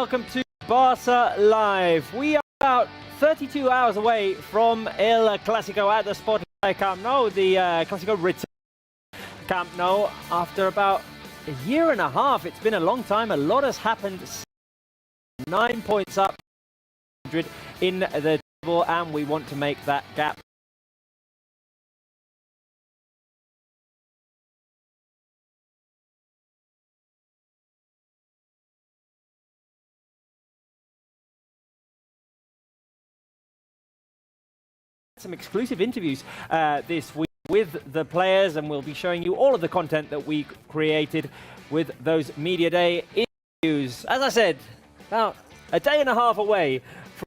welcome to Barça Live. We are about 32 hours away from El Clásico at the Spotify Camp Nou. The Clásico return Camp Nou after about a year and a half. It's been a long time. A lot has happened. 9 points up Madrid in the table, and we want to make that gap. Some exclusive interviews this week with the players, and we'll be showing you all of the content that we created with those Media Day interviews. As I said, about a day and a half away from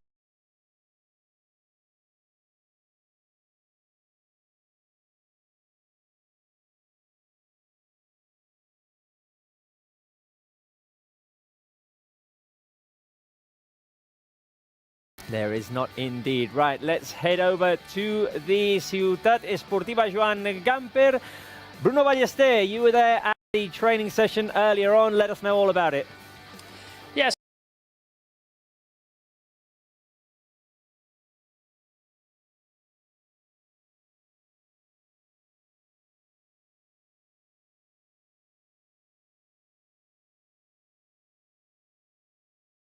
There is not indeed. Right, let's head over to the Ciutat Esportiva Joan Gamper. Bruno Ballester, you were there at the training session earlier on. Let us know all about it. Yes.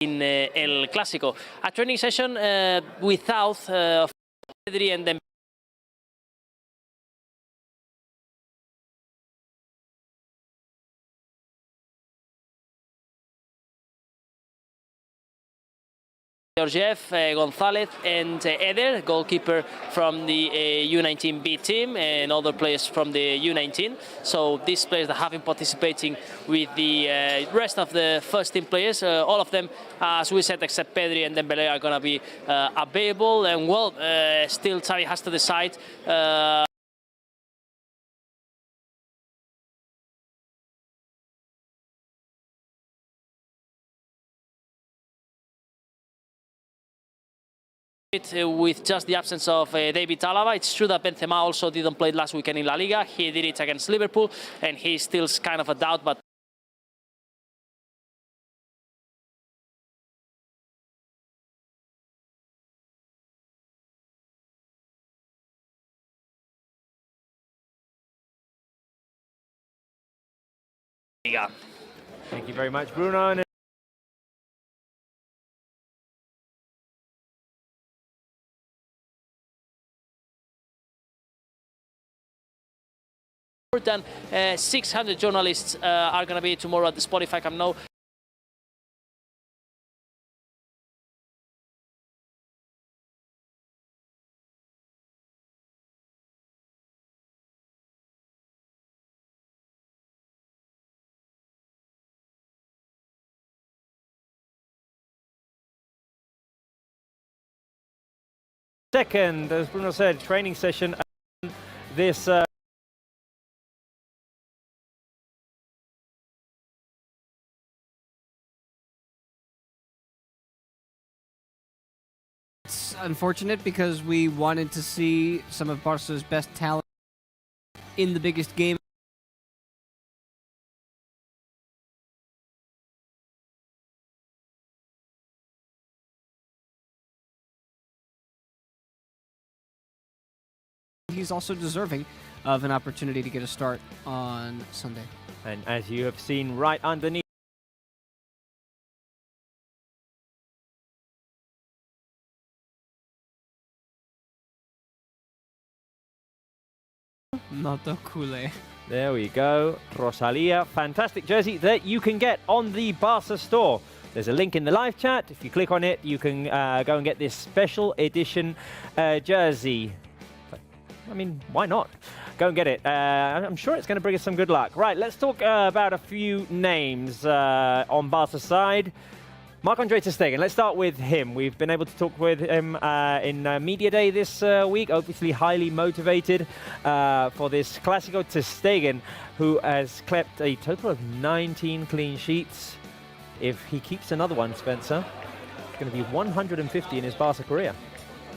In El Clásico, a training session without Pedri and Dembélé. Georgiev, Gonzalez and Eder, goalkeeper from the U19 B team, and other players from the U19. So these players that have been participating with the rest of the first team players, all of them, as we said, except Pedri and Dembélé, are going to be available. And well, still Xavi has to decide. With just the absence of David Alaba. It's true that Benzema also didn't play last weekend in La Liga. He did it against Liverpool, and he's still kind of a doubt, but Thank you very much, Bruno. More than 600 journalists are going to be tomorrow at the Spotify Camp Nou. Second, as Bruno said, training session. This It's unfortunate because we wanted to see some of Barca's best talent in the biggest game. He's also deserving of an opportunity to get a start on Sunday. And as you have seen right underneath, Noto Kule. there we go, Rosalia, fantastic jersey that you can get on the Barca store. There's a link in the live chat. If you click on it, you can go and get this special edition jersey. I mean, why not? Go and get it. I'm sure it's going to bring us some good luck. Right, let's talk about a few names on Barca's side. Marc-Andre ter Stegen, let's start with him. We've been able to talk with him in Media Day this week, obviously highly motivated for this Clásico. Ter Stegen, who has kept a total of 19 clean sheets. If he keeps another one, Spencer, it's going to be 150 in his Barca career.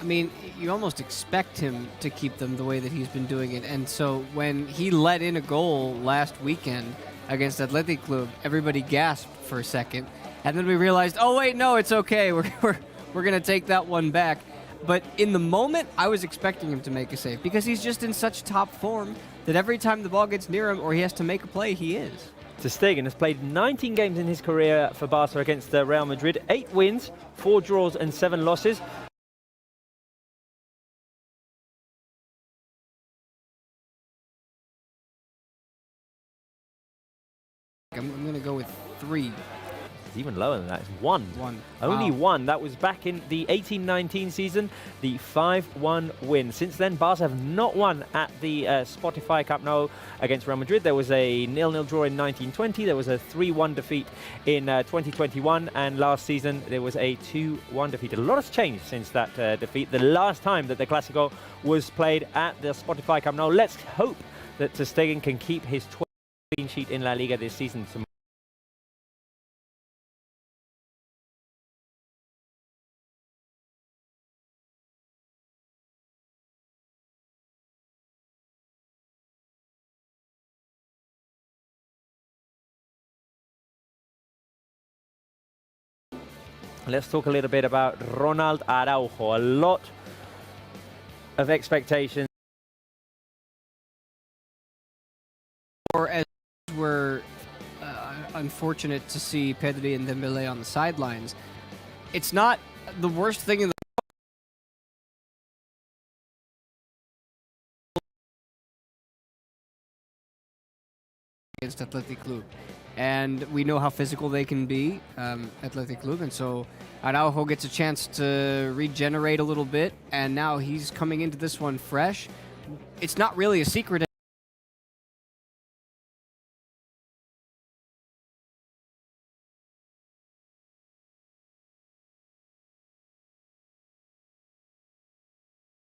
I mean, you almost expect him to keep them the way that he's been doing it. And so when he let in a goal last weekend against Athletic Club, everybody gasped for a second. And then we realized, oh wait, no, it's okay. We're gonna take that one back. But in the moment, I was expecting him to make a save because he's just in such top form that every time the ball gets near him or he has to make a play, he is. Ter Stegen has played 19 games in his career for Barca against Real Madrid, 8 wins, 4 draws and 7 losses. I'm going to go with 3. It's even lower than that. It's 1. 1. Only Wow. 1. That was back in the 18-19 season, the 5-1 win. Since then, Barca have not won at the Spotify Camp Nou against Real Madrid. There was a 0-0 draw in 1920. There was a 3-1 defeat in 2021. And last season, there was a 2-1 defeat. A lot has changed since that defeat. The last time that the Clásico was played at the Spotify Camp Nou. Let's hope that Ter Stegen can keep his 12th clean sheet in La Liga this season. Let's talk a little bit about Ronald Araujo. A lot of expectations. Or as we're unfortunate to see Pedri and Dembele on the sidelines, it's not the worst thing in the against Athletic Club. And we know how physical they can be, Athletic Club, and so Araujo gets a chance to regenerate a little bit, and now he's coming into this one fresh. It's not really a secret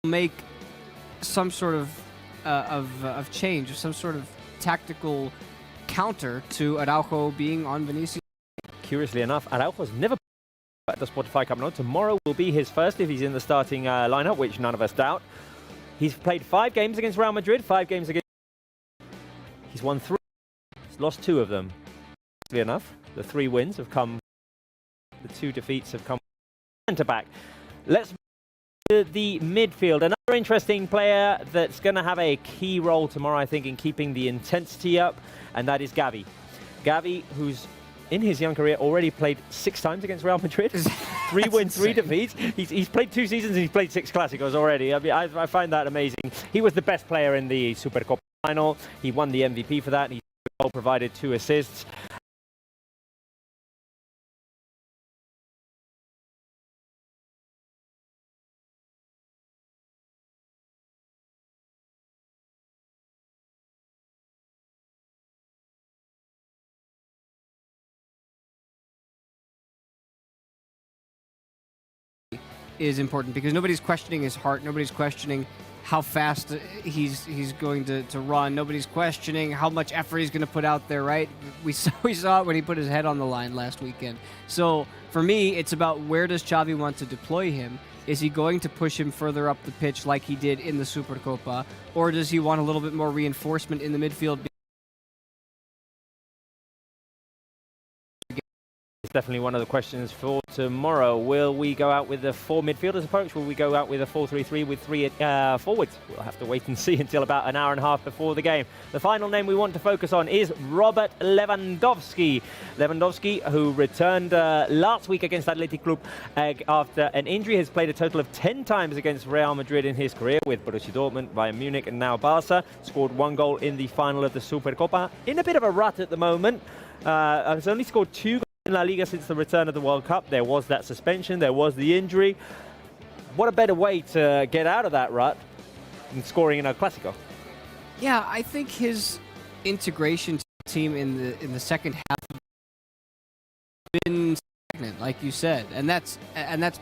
make some sort of change, or some sort of tactical counter to Araujo being on Vinicius. Curiously enough, Araujo's never played at the Spotify Camp Nou. Tomorrow will be his first if he's in the starting lineup, which none of us doubt. He's played 5 games against Real Madrid, 5 games against... He's won 3. He's lost 2 of them. Curiously enough, the 3 wins have come... The 2 defeats have come centre-back. Let's to the midfield. Another interesting player that's going to have a key role tomorrow, I think, in keeping the intensity up, and that is Xavi. Xavi, who's in his young career already played 6 times against Real Madrid. 3 wins, 3 defeats. He's played 2 seasons and he's played 6 Clásicos already. I mean, I find that amazing. He was the best player in the Supercopa final. He won the MVP for that. He provided 2 assists. Is important because nobody's questioning his heart, nobody's questioning how fast he's going to run, nobody's questioning how much effort he's going to put out there, right? We saw it when he put his head on the line last weekend. So for me, it's about where does Xavi want to deploy him? Is he going to push him further up the pitch like he did in the Supercopa, or does he want a little bit more reinforcement in the midfield? It's definitely one of the questions for tomorrow. Will we go out with the 4 midfielders approach? Will we go out with a 4-3-3 with 3 forwards? We'll have to wait and see until about an hour and a half before the game. The final name we want to focus on is Robert Lewandowski. Lewandowski, who returned last week against Athletic Club after an injury, has played a total of 10 times against Real Madrid in his career with Borussia Dortmund, Bayern Munich and now Barca. Scored 1 goal in the final of the Supercopa. In a bit of a rut at the moment. Has only scored 2 goals in La Liga since the return of the World Cup. There was that suspension, there was the injury. What a better way to get out of that rut than scoring in a Clásico? Yeah, I think his integration to the team in the second half has been stagnant, like you said, and that's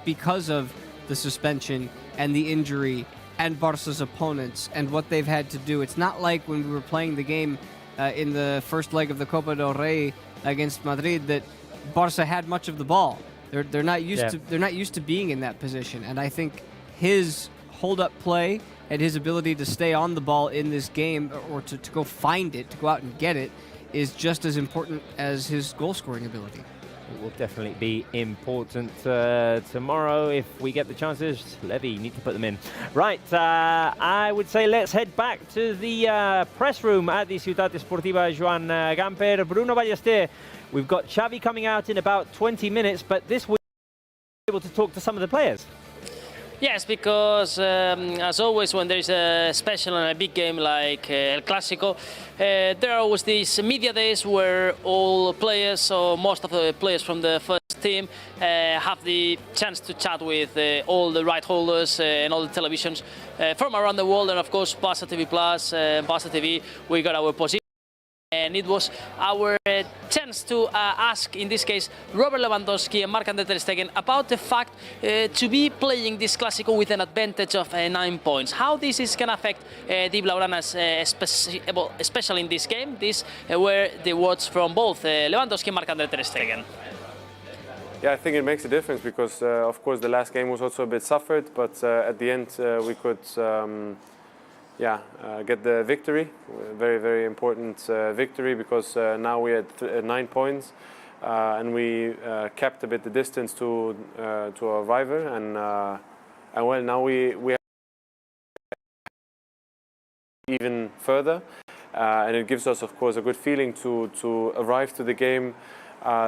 because of the suspension and the injury and Barca's opponents and what they've had to do. It's not like when we were playing the game in the first leg of the Copa del Rey against Madrid that Barca had much of the ball. They're not used to being in that position, and I think his hold-up play and his ability to stay on the ball in this game, or to go find it, to go out and get it, is just as important as his goal-scoring ability. It will definitely be important tomorrow if we get the chances. Levy, need to put them in. Right, I would say let's head back to the press room at the Ciutat Esportiva Joan Gamper. Bruno Ballester, we've got Xavi coming out in about 20 minutes, but this week we're able to talk to some of the players. Yes, because as always, when there is a special and a big game like El Clásico, there are always these media days where all players, or most of the players from the first team, have the chance to chat with all the right holders and all the televisions from around the world, and of course Barça TV Plus, Barça TV. We got our position. And it was our chance to ask, in this case, Robert Lewandowski and Marc-André ter Stegen about the fact to be playing this Clásico with an advantage of 9 points. How this is going to affect the Blaugranas, especially in this game. These were the words from both Lewandowski and Marc-André ter Stegen. Yeah, I think it makes a difference because, of course, the last game was also a bit suffered, but at the end we could get the victory. Very, very important victory because now we had 9 points and we kept a bit the distance to our rival, and well, now we have even further, and it gives us, of course, a good feeling to arrive to the game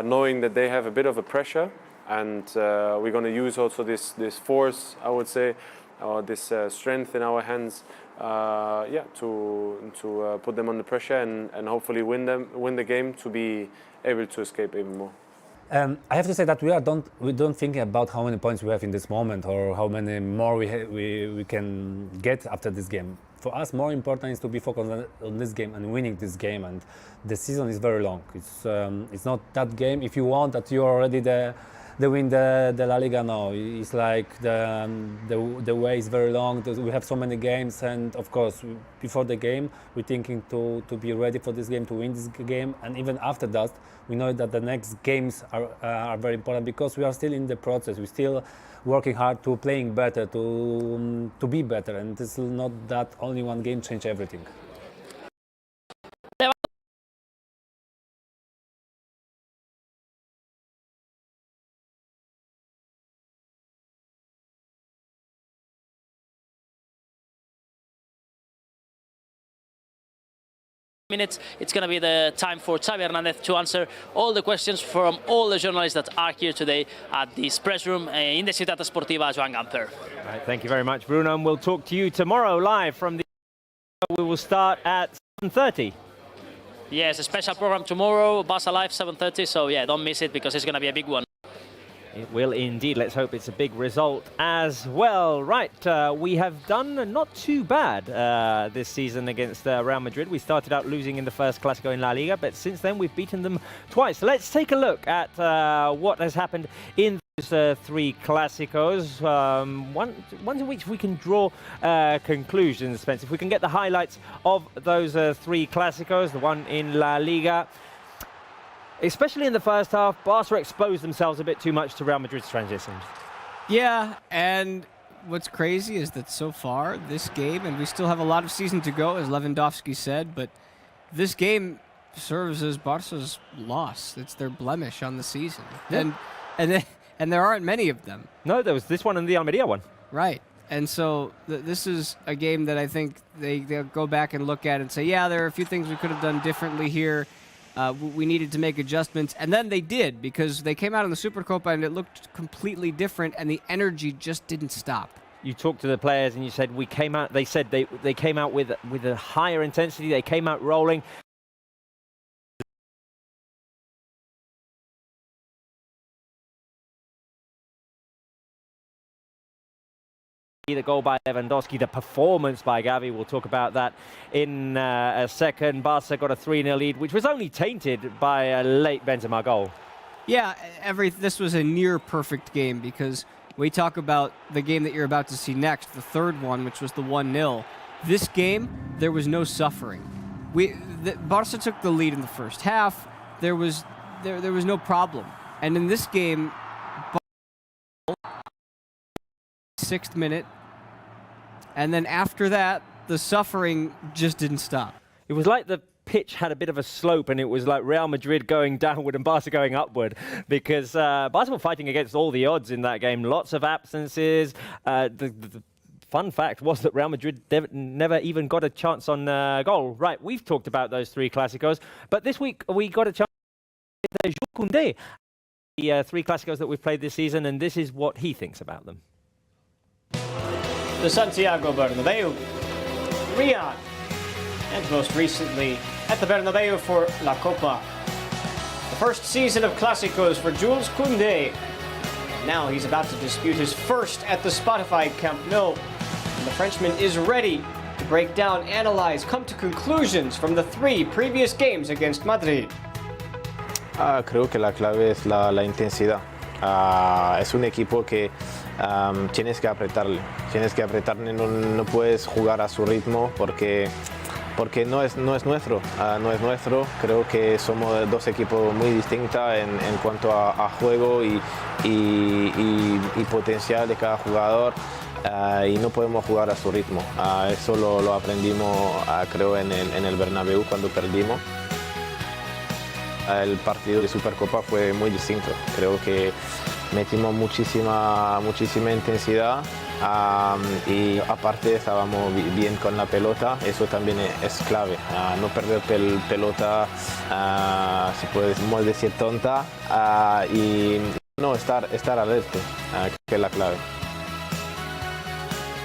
knowing that they have a bit of a pressure, and we're going to use also this force, I would say, or this strength in our hands, to put them under pressure and hopefully win the game to be able to escape even more. I have to say that we don't think about how many points we have in this moment or how many more we can get after this game. For us, more important is to be focused on this game and winning this game. And the season is very long. It's not that game. If you want that you're already the win the La Liga, no. It's like the way is very long. We have so many games, and of course, before the game, we're thinking to be ready for this game, to win this game, and even after that, we know that the next games are very important because we are still in the process. We're still working hard to playing better, to be better, and it's not that only one game change everything. Minutes, it's going to be the time for Xavi Hernández to answer all the questions from all the journalists that are here today at this press room in the Ciutat Esportiva Joan Gamper. Right, thank you very much, Bruno, and we'll talk to you tomorrow live from the... We will start at 7:30. Yes, a special program tomorrow, Barça Live 7:30, so yeah, don't miss it because it's going to be a big one. It will indeed. Let's hope it's a big result as well. Right, we have done not too bad this season against Real Madrid. We started out losing in the first Clásico in La Liga, but since then we've beaten them twice. So let's take a look at what has happened in those 3 Clásicos. Ones in which we can draw conclusions, Spence. If we can get the highlights of those 3 Clásicos, the one in La Liga. Especially in the first half, Barca exposed themselves a bit too much to Real Madrid's transitions. Yeah, and what's crazy is that so far, this game, and we still have a lot of season to go, as Lewandowski said, but this game serves as Barca's loss. It's their blemish on the season. Yeah. And there aren't many of them. No, there was this one and the Almeria one. Right. And so this is a game that I think they'll go back and look at and say, yeah, there are a few things we could have done differently here. We needed to make adjustments, and then they did, because they came out in the Supercopa and it looked completely different, and the energy just didn't stop. You talked to the players and you said we came out. They said they came out with a higher intensity. They came out rolling. The goal by Lewandowski, the performance by Xavi, we'll talk about that in a second. Barca got a 3-0 lead, which was only tainted by a late Benzema goal. Yeah, this was a near perfect game, because we talk about the game that you're about to see next, the third one, which was the 1-0. This game, there was no suffering. Barca took the lead in the first half. There was no problem. And in this game, 6th minute, and then after that, the suffering just didn't stop. It was like the pitch had a bit of a slope and it was like Real Madrid going downward and Barca going upward, because Barca were fighting against all the odds in that game. Lots of absences. The fun fact was that Real Madrid never even got a chance on goal. Right, we've talked about those 3 Clásicos, but this week we got a chance with Jules Koundé, the 3 Clásicos that we've played this season, and this is what he thinks about them. The Santiago Bernabéu, Riyadh, and most recently at the Bernabéu for La Copa. The first season of Clásicos for Jules Koundé. Now he's about to dispute his first at the Spotify Camp Nou. And the Frenchman is ready to break down, analyze, come to conclusions from the 3 previous games against Madrid. Creo que la clave es la intensidad. Es un equipo que tienes que apretarle, no puedes jugar a su ritmo porque no es nuestro, Creo que somos 2 equipos muy distintos en cuanto a juego y potencial de cada jugador, y no podemos jugar a su ritmo. Eso lo aprendimos, creo, en el Bernabéu cuando perdimos. El partido de Supercopa fue muy distinto. Creo que metimos muchísima intensidad, y aparte estábamos bien con la pelota. Eso también es clave, no perder pelota, si podemos decir tonta, y no estar alerta, que es la clave.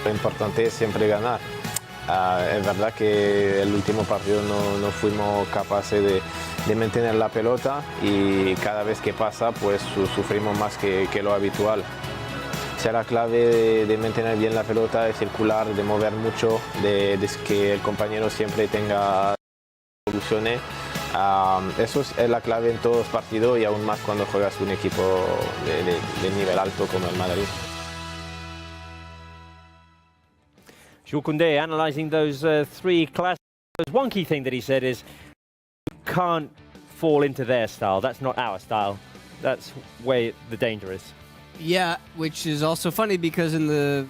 Lo importante es siempre ganar. Es verdad que el último partido no fuimos capaces de mantener la pelota, y cada vez que pasa pues sufrimos más que lo habitual. Será la clave de mantener bien la pelota, de circular, de mover mucho, de que el compañero siempre tenga soluciones. Eso es la clave en todos los partidos, y aún más cuando juegas un equipo de nivel alto como el Madrid. Jules Koundé analysing those 3 Clásicos. One key thing that he said is, you can't fall into their style. That's not our style. That's where the danger is. Yeah, which is also funny because in the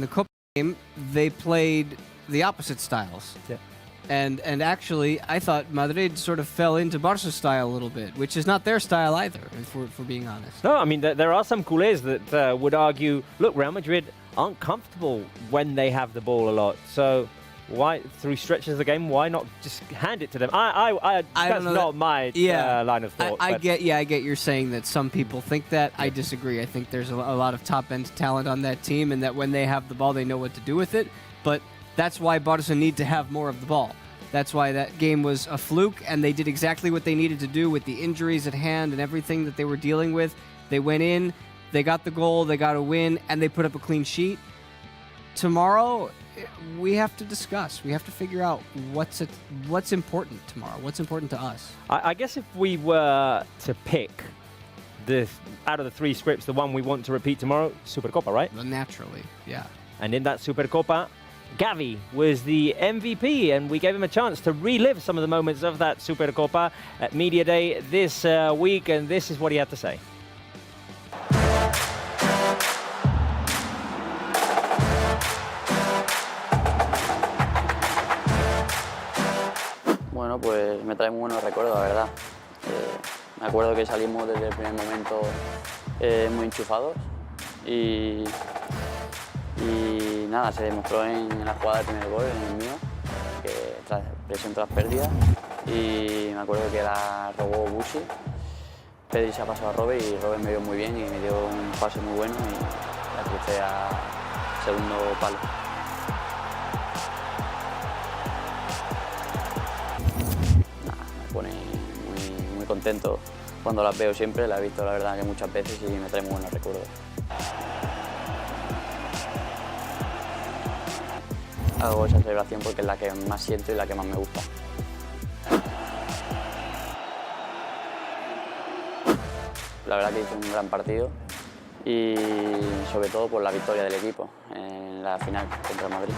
Copa game they played the opposite styles. Yeah. And actually, I thought Madrid sort of fell into Barça style a little bit, which is not their style either, if we're being honest. No, I mean, there are some culés that would argue, look, Real Madrid aren't comfortable when they have the ball a lot. So why, through stretches of the game, why not just hand it to them? That's not my line of thought. I get you're saying that some people think that. I disagree. I think there's a lot of top-end talent on that team, and that when they have the ball, they know what to do with it. But that's why Barça need to have more of the ball. That's why that game was a fluke, and they did exactly what they needed to do with the injuries at hand and everything that they were dealing with. They went in, they got the goal, they got a win, and they put up a clean sheet. Tomorrow, we have to discuss. We have to figure out what's important tomorrow. What's important to us. I guess if we were to pick out of the 3 scripts, the one we want to repeat tomorrow, Supercopa, right? Well, naturally, yeah. And in that Supercopa, Xavi was the MVP, and we gave him a chance to relive some of the moments of that Supercopa at Media Day this week, and this is what he had to say. Bueno, pues me trae muy buenos recuerdos, la verdad. Me acuerdo que salimos desde el primer momento muy enchufados, y nada, se demostró en la jugada del primer gol, en el mío, que presión tras pérdida, y me acuerdo que la robó Busi, Pedri se ha pasado a Robert y Robert me vio muy bien y me dio un pase muy bueno y la crucé a segundo palo. Nada, me pone muy contento cuando las veo siempre, la he visto la verdad que muchas veces y me trae muy buenos recuerdos. Hago esa celebración porque es la que más siento y la que más me gusta. La verdad que hice un gran partido y sobre todo por la victoria del equipo en la final contra el Madrid.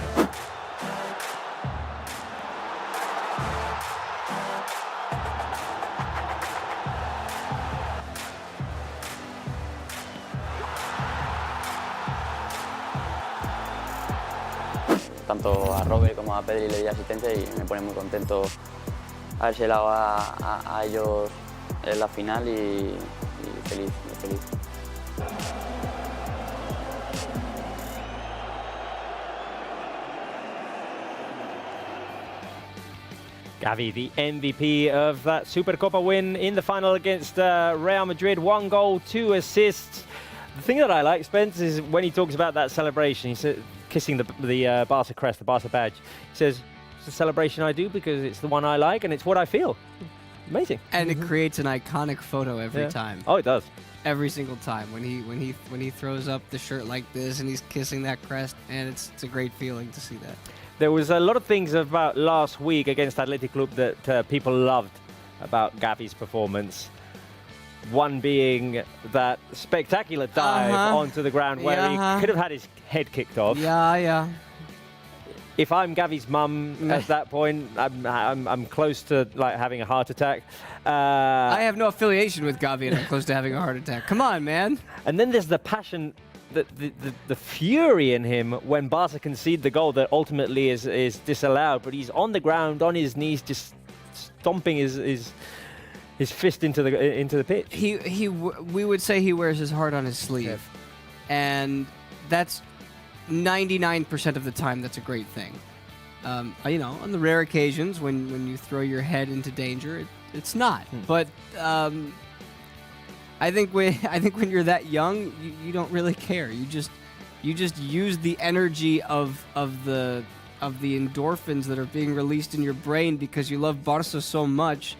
Tanto a Robert como a Pedri le di asistencia y me pone muy contento a ver si le hago a ellos en la final y feliz, muy feliz. Xavi, the MVP of that Supercopa win in the final against Real Madrid. 1 goal, 2 assists. The thing that I like, Spence, is when he talks about that celebration, he's kissing the Barça crest, the Barça badge. He says, it's a celebration I do because it's the one I like and it's what I feel. Amazing. And it creates an iconic photo every time. Oh, it does. Every single time when he throws up the shirt like this and he's kissing that crest, and it's a great feeling to see that. There was a lot of things about last week against Athletic Club that people loved about Xavi's performance. One being that spectacular dive onto the ground where he could have had his head kicked off. Yeah. If I'm Xavi's mum at that point, I'm close to like having a heart attack. I have no affiliation with Xavi and I'm close to having a heart attack. Come on, man. And then there's the passion, the fury in him when Barca concede the goal that ultimately is disallowed. But he's on the ground, on his knees, just stomping his fist into the pitch. We would say he wears his heart on his sleeve, and that's 99% of the time. That's a great thing. You know, on the rare occasions when you throw your head into danger, it's not. But I think when you're that young, you don't really care. You just use the energy of the endorphins that are being released in your brain because you love Barça so much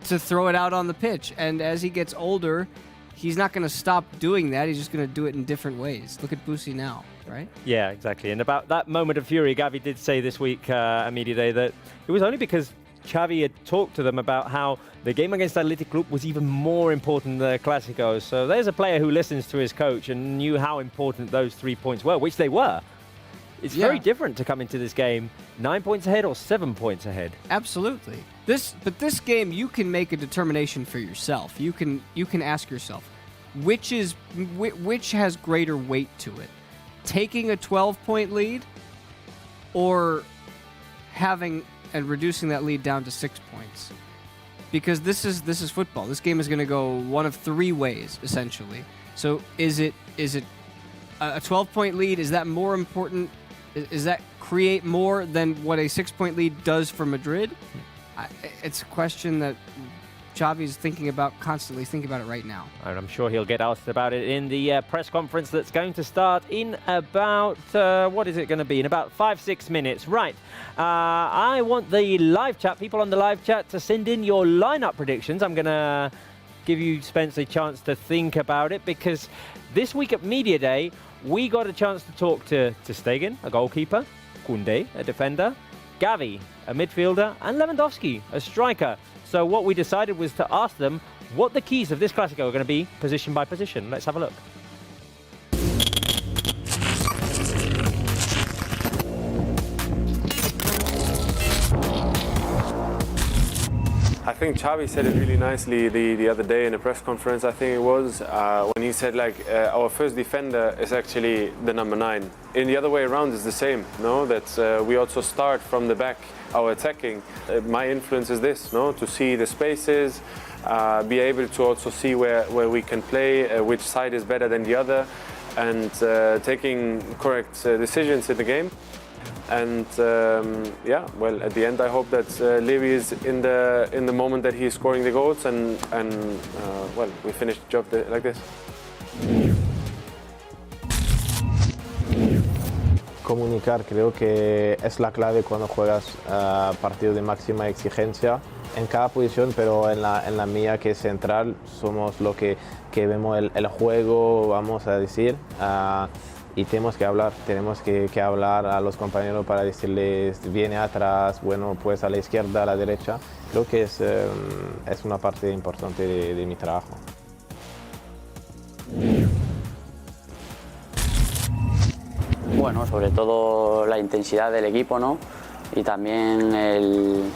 to throw it out on the pitch. And as he gets older, he's not going to stop doing that. He's just going to do it in different ways. Look at Busi now, right? Yeah, exactly. And about that moment of fury, Xavi did say this week at Media Day that it was only because Xavi had talked to them about how the game against Athletic Club was even more important than the Clásico. So there's a player who listens to his coach and knew how important those 3 points were, which they were. It's very different to come into this game 9 points ahead or 7 points ahead. Absolutely. But this game, you can make a determination for yourself. You can ask yourself, which has greater weight to it? Taking a 12-point lead or having and reducing that lead down to 6 points? Because this is football. This game is going to go one of 3 ways, essentially. So is it a 12-point lead? Is that more important? Is that create more than what a 6-point lead does for Madrid? It's a question that Xavi's constantly thinking about it right now. And I'm sure he'll get asked about it in the press conference that's going to start in about, what is it going to be? In about 5-6 minutes. Right. I want the live chat, people on the live chat, to send in your lineup predictions. I'm going to give you, Spence, a chance to think about it because this week at Media Day, we got a chance to talk to Stegen, a goalkeeper, Koundé, a defender, Xavi, a midfielder, and Lewandowski, a striker. So what we decided was to ask them what the keys of this Clásico are going to be, position by position. Let's have a look. I think Xavi said it really nicely the other day in a press conference, I think it was, when he said our first defender is actually the number 9. In the other way around is the same, no? That we also start from the back, our attacking. My influence is this, no? To see the spaces, be able to also see where we can play, which side is better than the other, and taking correct decisions in the game. And well, at the end, I hope that Levy is in the moment that he's scoring the goals, and well, we finish the job like this. Comunicar creo que es la clave cuando juegas partidos de máxima exigencia en cada posición, pero en la mía, que es central, somos lo que vemos el juego, vamos a decir. Y tenemos que hablar a los compañeros para decirles, viene atrás, bueno, pues a la izquierda, a la derecha. Creo que es una parte importante de mi trabajo. Bueno, sobre todo la intensidad del equipo, ¿no? Y también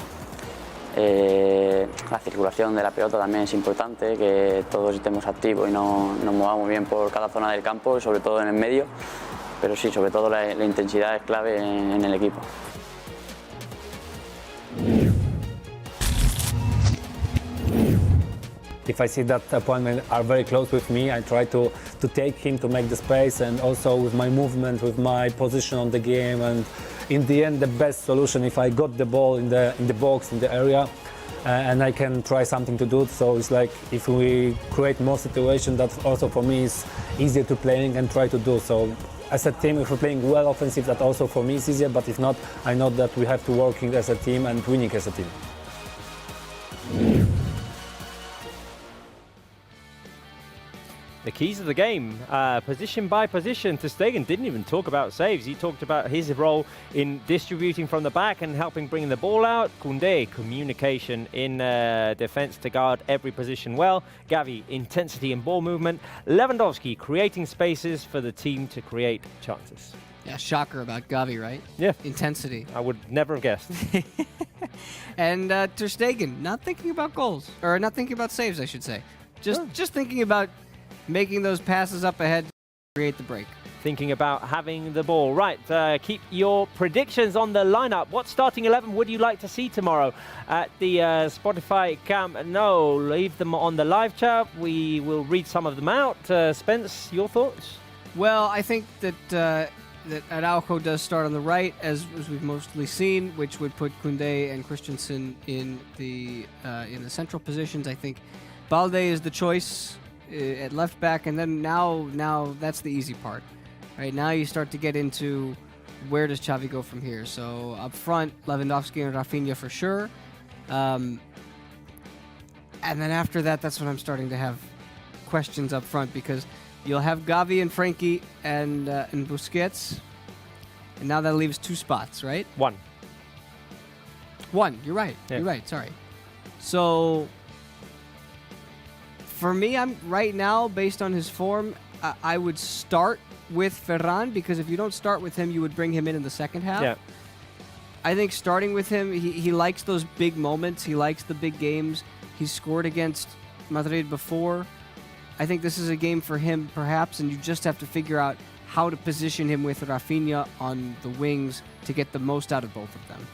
la circulación de la pelota también es importante, que todos estemos activos y nos movamos bien por cada zona del campo, sobre todo en el medio, pero sí, sobre todo la intensidad es clave en el equipo. if I see that opponent are very close with me, I try to take him to make the space, and also with my movement, with my position on the game, and in the end the best solution if I got the ball in the box, in the area, and I can try something to do. So it's like if we create more situations, that also for me is easier to playing and try to do. So as a team, if we're playing well offensive, that also for me is easier, but if not, I know that we have to working as a team and winning as a team. The keys of the game, position by position. Ter Stegen didn't even talk about saves. He talked about his role in distributing from the back and helping bring the ball out. Koundé, communication in defense to guard every position well. Xavi, intensity in ball movement. Lewandowski, creating spaces for the team to create chances. Yeah, shocker about Xavi, right? Yeah. Intensity. I would never have guessed. And Ter Stegen, not thinking about goals, or not thinking about saves, I should say. Just thinking about making those passes up ahead to create the break. Thinking about having the ball. Right, keep your predictions on the lineup. What starting 11 would you like to see tomorrow at the Spotify Camp Nou? Leave them on the live chat. We will read some of them out. Spence, your thoughts? Well, I think that Araujo does start on the right, as we've mostly seen, which would put Koundé and Christensen in the central positions. I think Balde is the choice at left back, and then now that's the easy part. Right now you start to get into where does Xavi go from here. So up front, Lewandowski and Rafinha for sure. And then after that, that's when I'm starting to have questions up front, because you'll have Gavi and Frankie and Busquets, and now that leaves 2 spots, right? One. You're right. Yeah. You're right. Sorry. So for me, I'm right now, based on his form, I would start with Ferran, because if you don't start with him, you would bring him in the second half. Yeah. I think starting with him, he likes those big moments. He likes the big games. He's scored against Madrid before. I think this is a game for him, perhaps, and you just have to figure out how to position him with Rafinha on the wings to get the most out of both of them.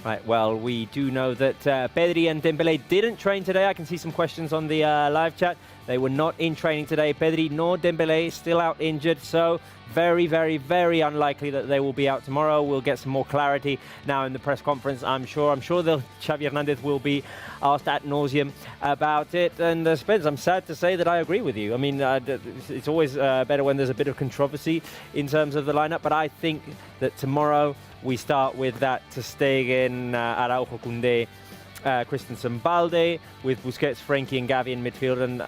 Right, well, we do know that Pedri and Dembélé didn't train today. I can see some questions on the live chat. They were not in training today. Pedri nor Dembélé still out injured, so very, very, very unlikely that they will be out tomorrow. We'll get some more clarity now in the press conference, I'm sure. I'm sure Xavi Hernández will be asked ad nauseum about it. And Spence, I'm sad to say that I agree with you. I mean, it's always better when there's a bit of controversy in terms of the lineup, but I think that tomorrow we start with that Ter Stegen, Araujo, Koundé, Christensen, Balde, with Busquets, Frankie and Gavi in midfield, and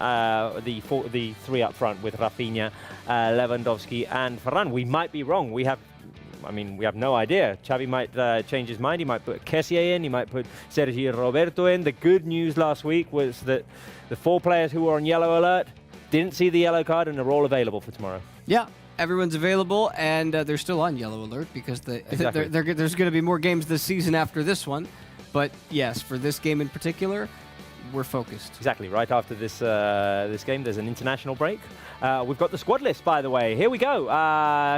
the 3 up front with Rafinha, Lewandowski and Ferran. We might be wrong. We have no idea. Xavi might change his mind. He might put Kessié in. He might put Sergi Roberto in. The good news last week was that the 4 players who were on yellow alert didn't see the yellow card and are all available for tomorrow. Yeah. Everyone's available, and they're still on yellow alert, because Exactly. there's going to be more games this season after this one. But yes, for this game in particular, we're focused. Exactly. Right after this game, there's an international break. We've got the squad list, by the way. Here we go.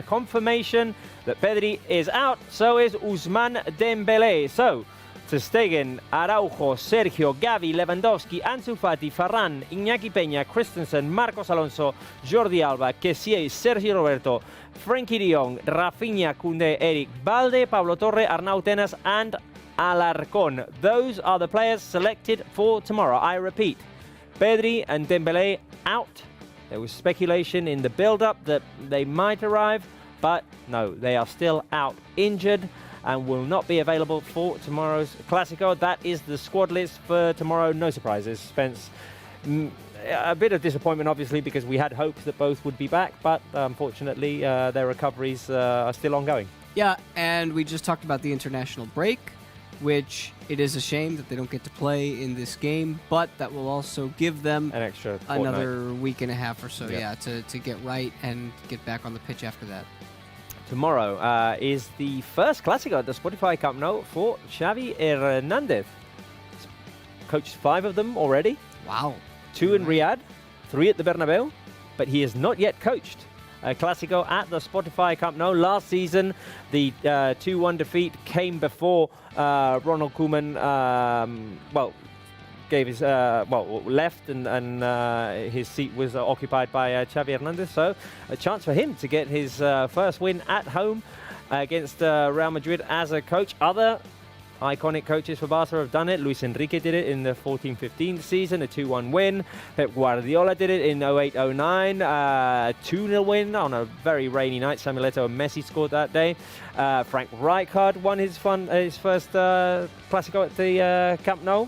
Confirmation that Pedri is out. So is Ousmane Dembélé. So Ter Stegen, Araujo, Sergio, Gavi, Lewandowski, Ansu Fati, Ferran, Iñaki Peña, Christensen, Marcos Alonso, Jordi Alba, Kessié, Sergi Roberto, Frenkie de Jong, Rafinha, Koundé, Eric, Balde, Pablo Torre, Arnau Tenas and Alarcón. Those are the players selected for tomorrow. I repeat, Pedri and Dembélé out. There was speculation in the build-up that they might arrive, but no, they are still out injured and will not be available for tomorrow's Clásico. That is the squad list for tomorrow. No surprises, Spence. A bit of disappointment, obviously, because we had hopes that both would be back, but unfortunately, their recoveries are still ongoing. Yeah, and we just talked about the international break, which it is a shame that they don't get to play in this game, but that will also give them an extra another week and a half or so, Yeah. to get right and get back on the pitch after that. Tomorrow is the first Clásico at the Spotify Camp Nou for Xavi Hernández. He's coached 5 of them already. Wow. 2 in Riyadh, 3 at the Bernabeu, but he has not yet coached a Clásico at the Spotify Camp Nou. Last season, the 2-1 defeat came before Ronald Koeman, gave his left, and his seat was occupied by Xavi Hernández. So a chance for him to get his first win at home against Real Madrid as a coach. Other iconic coaches for Barca have done it. Luis Enrique did it in the 14-15 season, a 2-1 win. Pep Guardiola did it in 08-09, 2-0 win on a very rainy night. Samuel Eto'o and Messi scored that day. Frank Rijkaard won his first Clásico at the Camp Nou.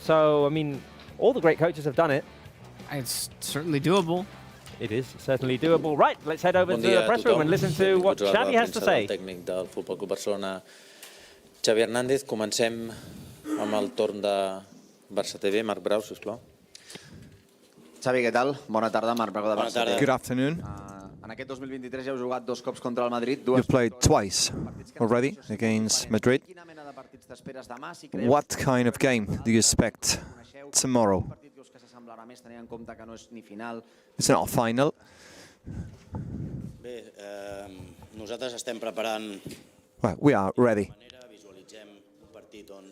So, I mean, all the great coaches have done it. It's certainly doable. It is certainly doable. Right, let's head over to the press room and listen to what Xavi has to say. Tècnic del Futbol Club Barcelona, Xavi Hernández. Comencem amb el torn de Barça TV. Marc Brau, sisplau. Xavi, què tal? Bona tarda, Marc Brau de Barça TV. Good afternoon. En aquest 2023 ja heu jugat 2 cops contra el Madrid. You've played twice already against Madrid. What kind of game do you expect tomorrow? It's not a final. Bé, nosaltres estem preparant Well, we are ready. visualitzem un partit on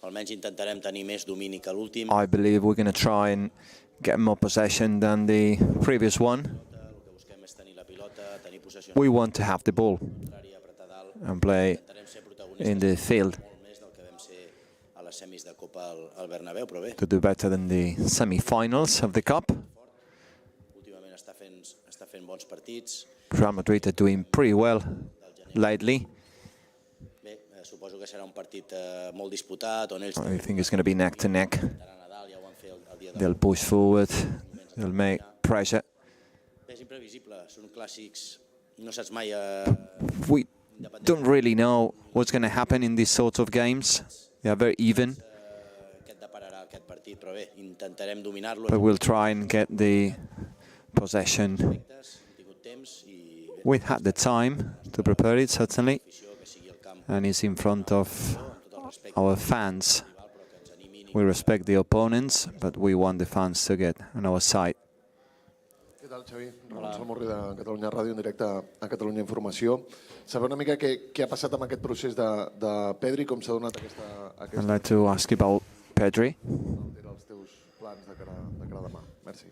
almenys intentarem tenir més domini que l'últim. I believe we're going to try and get more possession than the previous one. El que busquem és tenir la pilota, tenir possessió We want to have the ball contrari, apretar dalt. and play Intentarem ser protagonistes in the field molt més del que vam ser a les semis de Copa al Bernabéu, però bé, to do better than the semi-finals of the Cup. últimament està fent bons partits. Real Madrid are doing pretty well lately. Bé, suposo que serà un partit molt disputat, on ells I think it's going to be neck to neck. estaran a dalt, ja ho van fer el dia de... They'll push forward, they'll make pressure. Bé, és imprevisible, són clàssics, no saps mai... We don't really know what's going to happen in these sorts of games. They are very even, Què et depararà aquest partit, però bé, intentarem dominar-lo. but we'll try and get the possession. Hem tingut temps i bé, We've had the time to prepare it, certainly, afició que sigui el camp and it's in front of amb tot el respecte our fans. rival, però que ens animin i We respect the opponents, but we want the fans to get on our side. Què tal, Xavi? Ramon Salmorri de Catalunya Ràdio, en directe a Catalunya Informació. Saber una mica què ha passat amb aquest procés de Pedri, com s'ha donat I'd like to ask you about Pedri. els teus plans de cara a demà. Merci.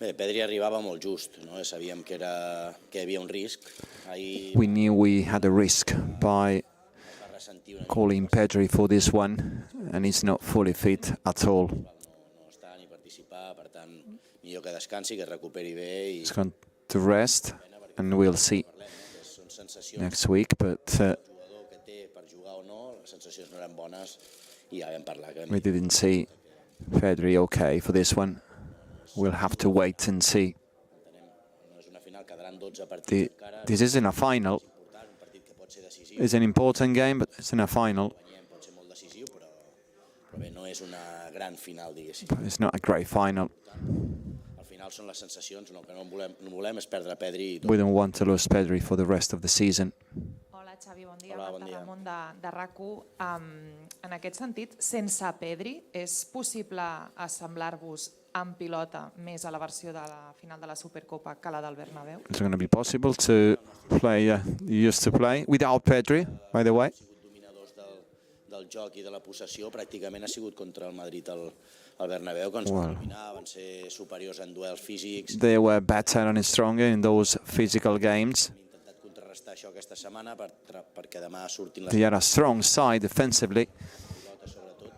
Bé, Pedri arribava molt just, no? Sabíem que hi havia un risc. Ahir We knew we had a risk by va ressentir una calling Pedri for this one, and he's not fully fit at all. no està ni participar, per tant, millor que descansi, que es recuperi bé i He's gone to rest, and we'll see són sensacions next week, but del jugador que té per jugar o no, les sensacions no eren bones i ja vam parlar que we didn't see Pedri okay for this one. We'll have to wait and see. no és una final, quedaran 12 partits encara, This isn't a final. important, un partit que pot ser decisiu, It's an important game, but it's not a final. guanyem, pot ser molt decisiu, però bé, no és una gran final, diguéssim. It's not a great final. Al final són les sensacions, el que no volem és perdre Pedri i tot. We don't want to lose Pedri for the rest of the season. Hola, Xavi, bon dia. Hola, Marta bon dia. Ramon de RAC1. En aquest sentit, sense Pedri, és possible assemblar-vos en pilota més a la versió de la final de la Supercopa que la del Bernabéu? It's going to be possible to play, you used to play, without Pedri, by the way. Dominadors del joc i de la possessió, pràcticament ha sigut contra el Madrid al Bernabéu, que ens van dominar, van ser superiors en duels físics. They were better and stronger in those physical games. Hem intentat contrarrestar això aquesta setmana perquè demà surtin les They are a strong side defensively. pilotes, sobretot,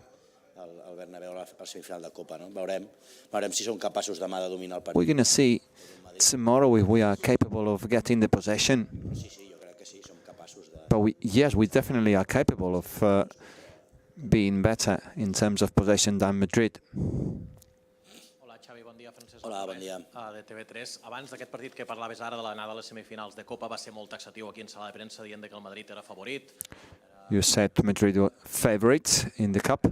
al Bernabéu a la semifinal de Copa. No? Veurem si som capaços demà de dominar el We're partit. going to see tomorrow if we are capable of getting the possession. Sí, jo crec que sí, som capaços de... But yes, we definitely are capable of being better in terms of possession than Madrid. Hola, Xavi, bon dia. Francesc Hola, bon dia. de TV3. Abans d'aquest partit que parlaves ara de l'anada a les semifinals de Copa va ser molt taxatiu aquí en sala de premsa dient que el Madrid era favorit. You said Madrid were favourites in the cup.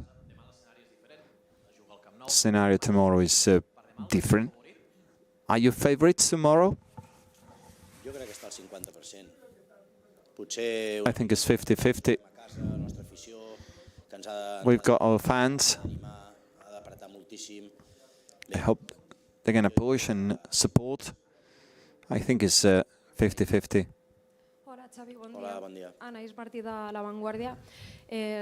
Scenario tomorrow is different. Are you favourites tomorrow? Jo crec que està al 50%. Potser I think it's 50-50. a casa, la nostra afició, que ens ha We've got our fans. d'animar, ha d'apretar moltíssim. I hope they're going to push and support. I think it's 50-50. Hola, Xavi, bon Hola, dia. bon dia. Anaïs Martí de La Vanguardia.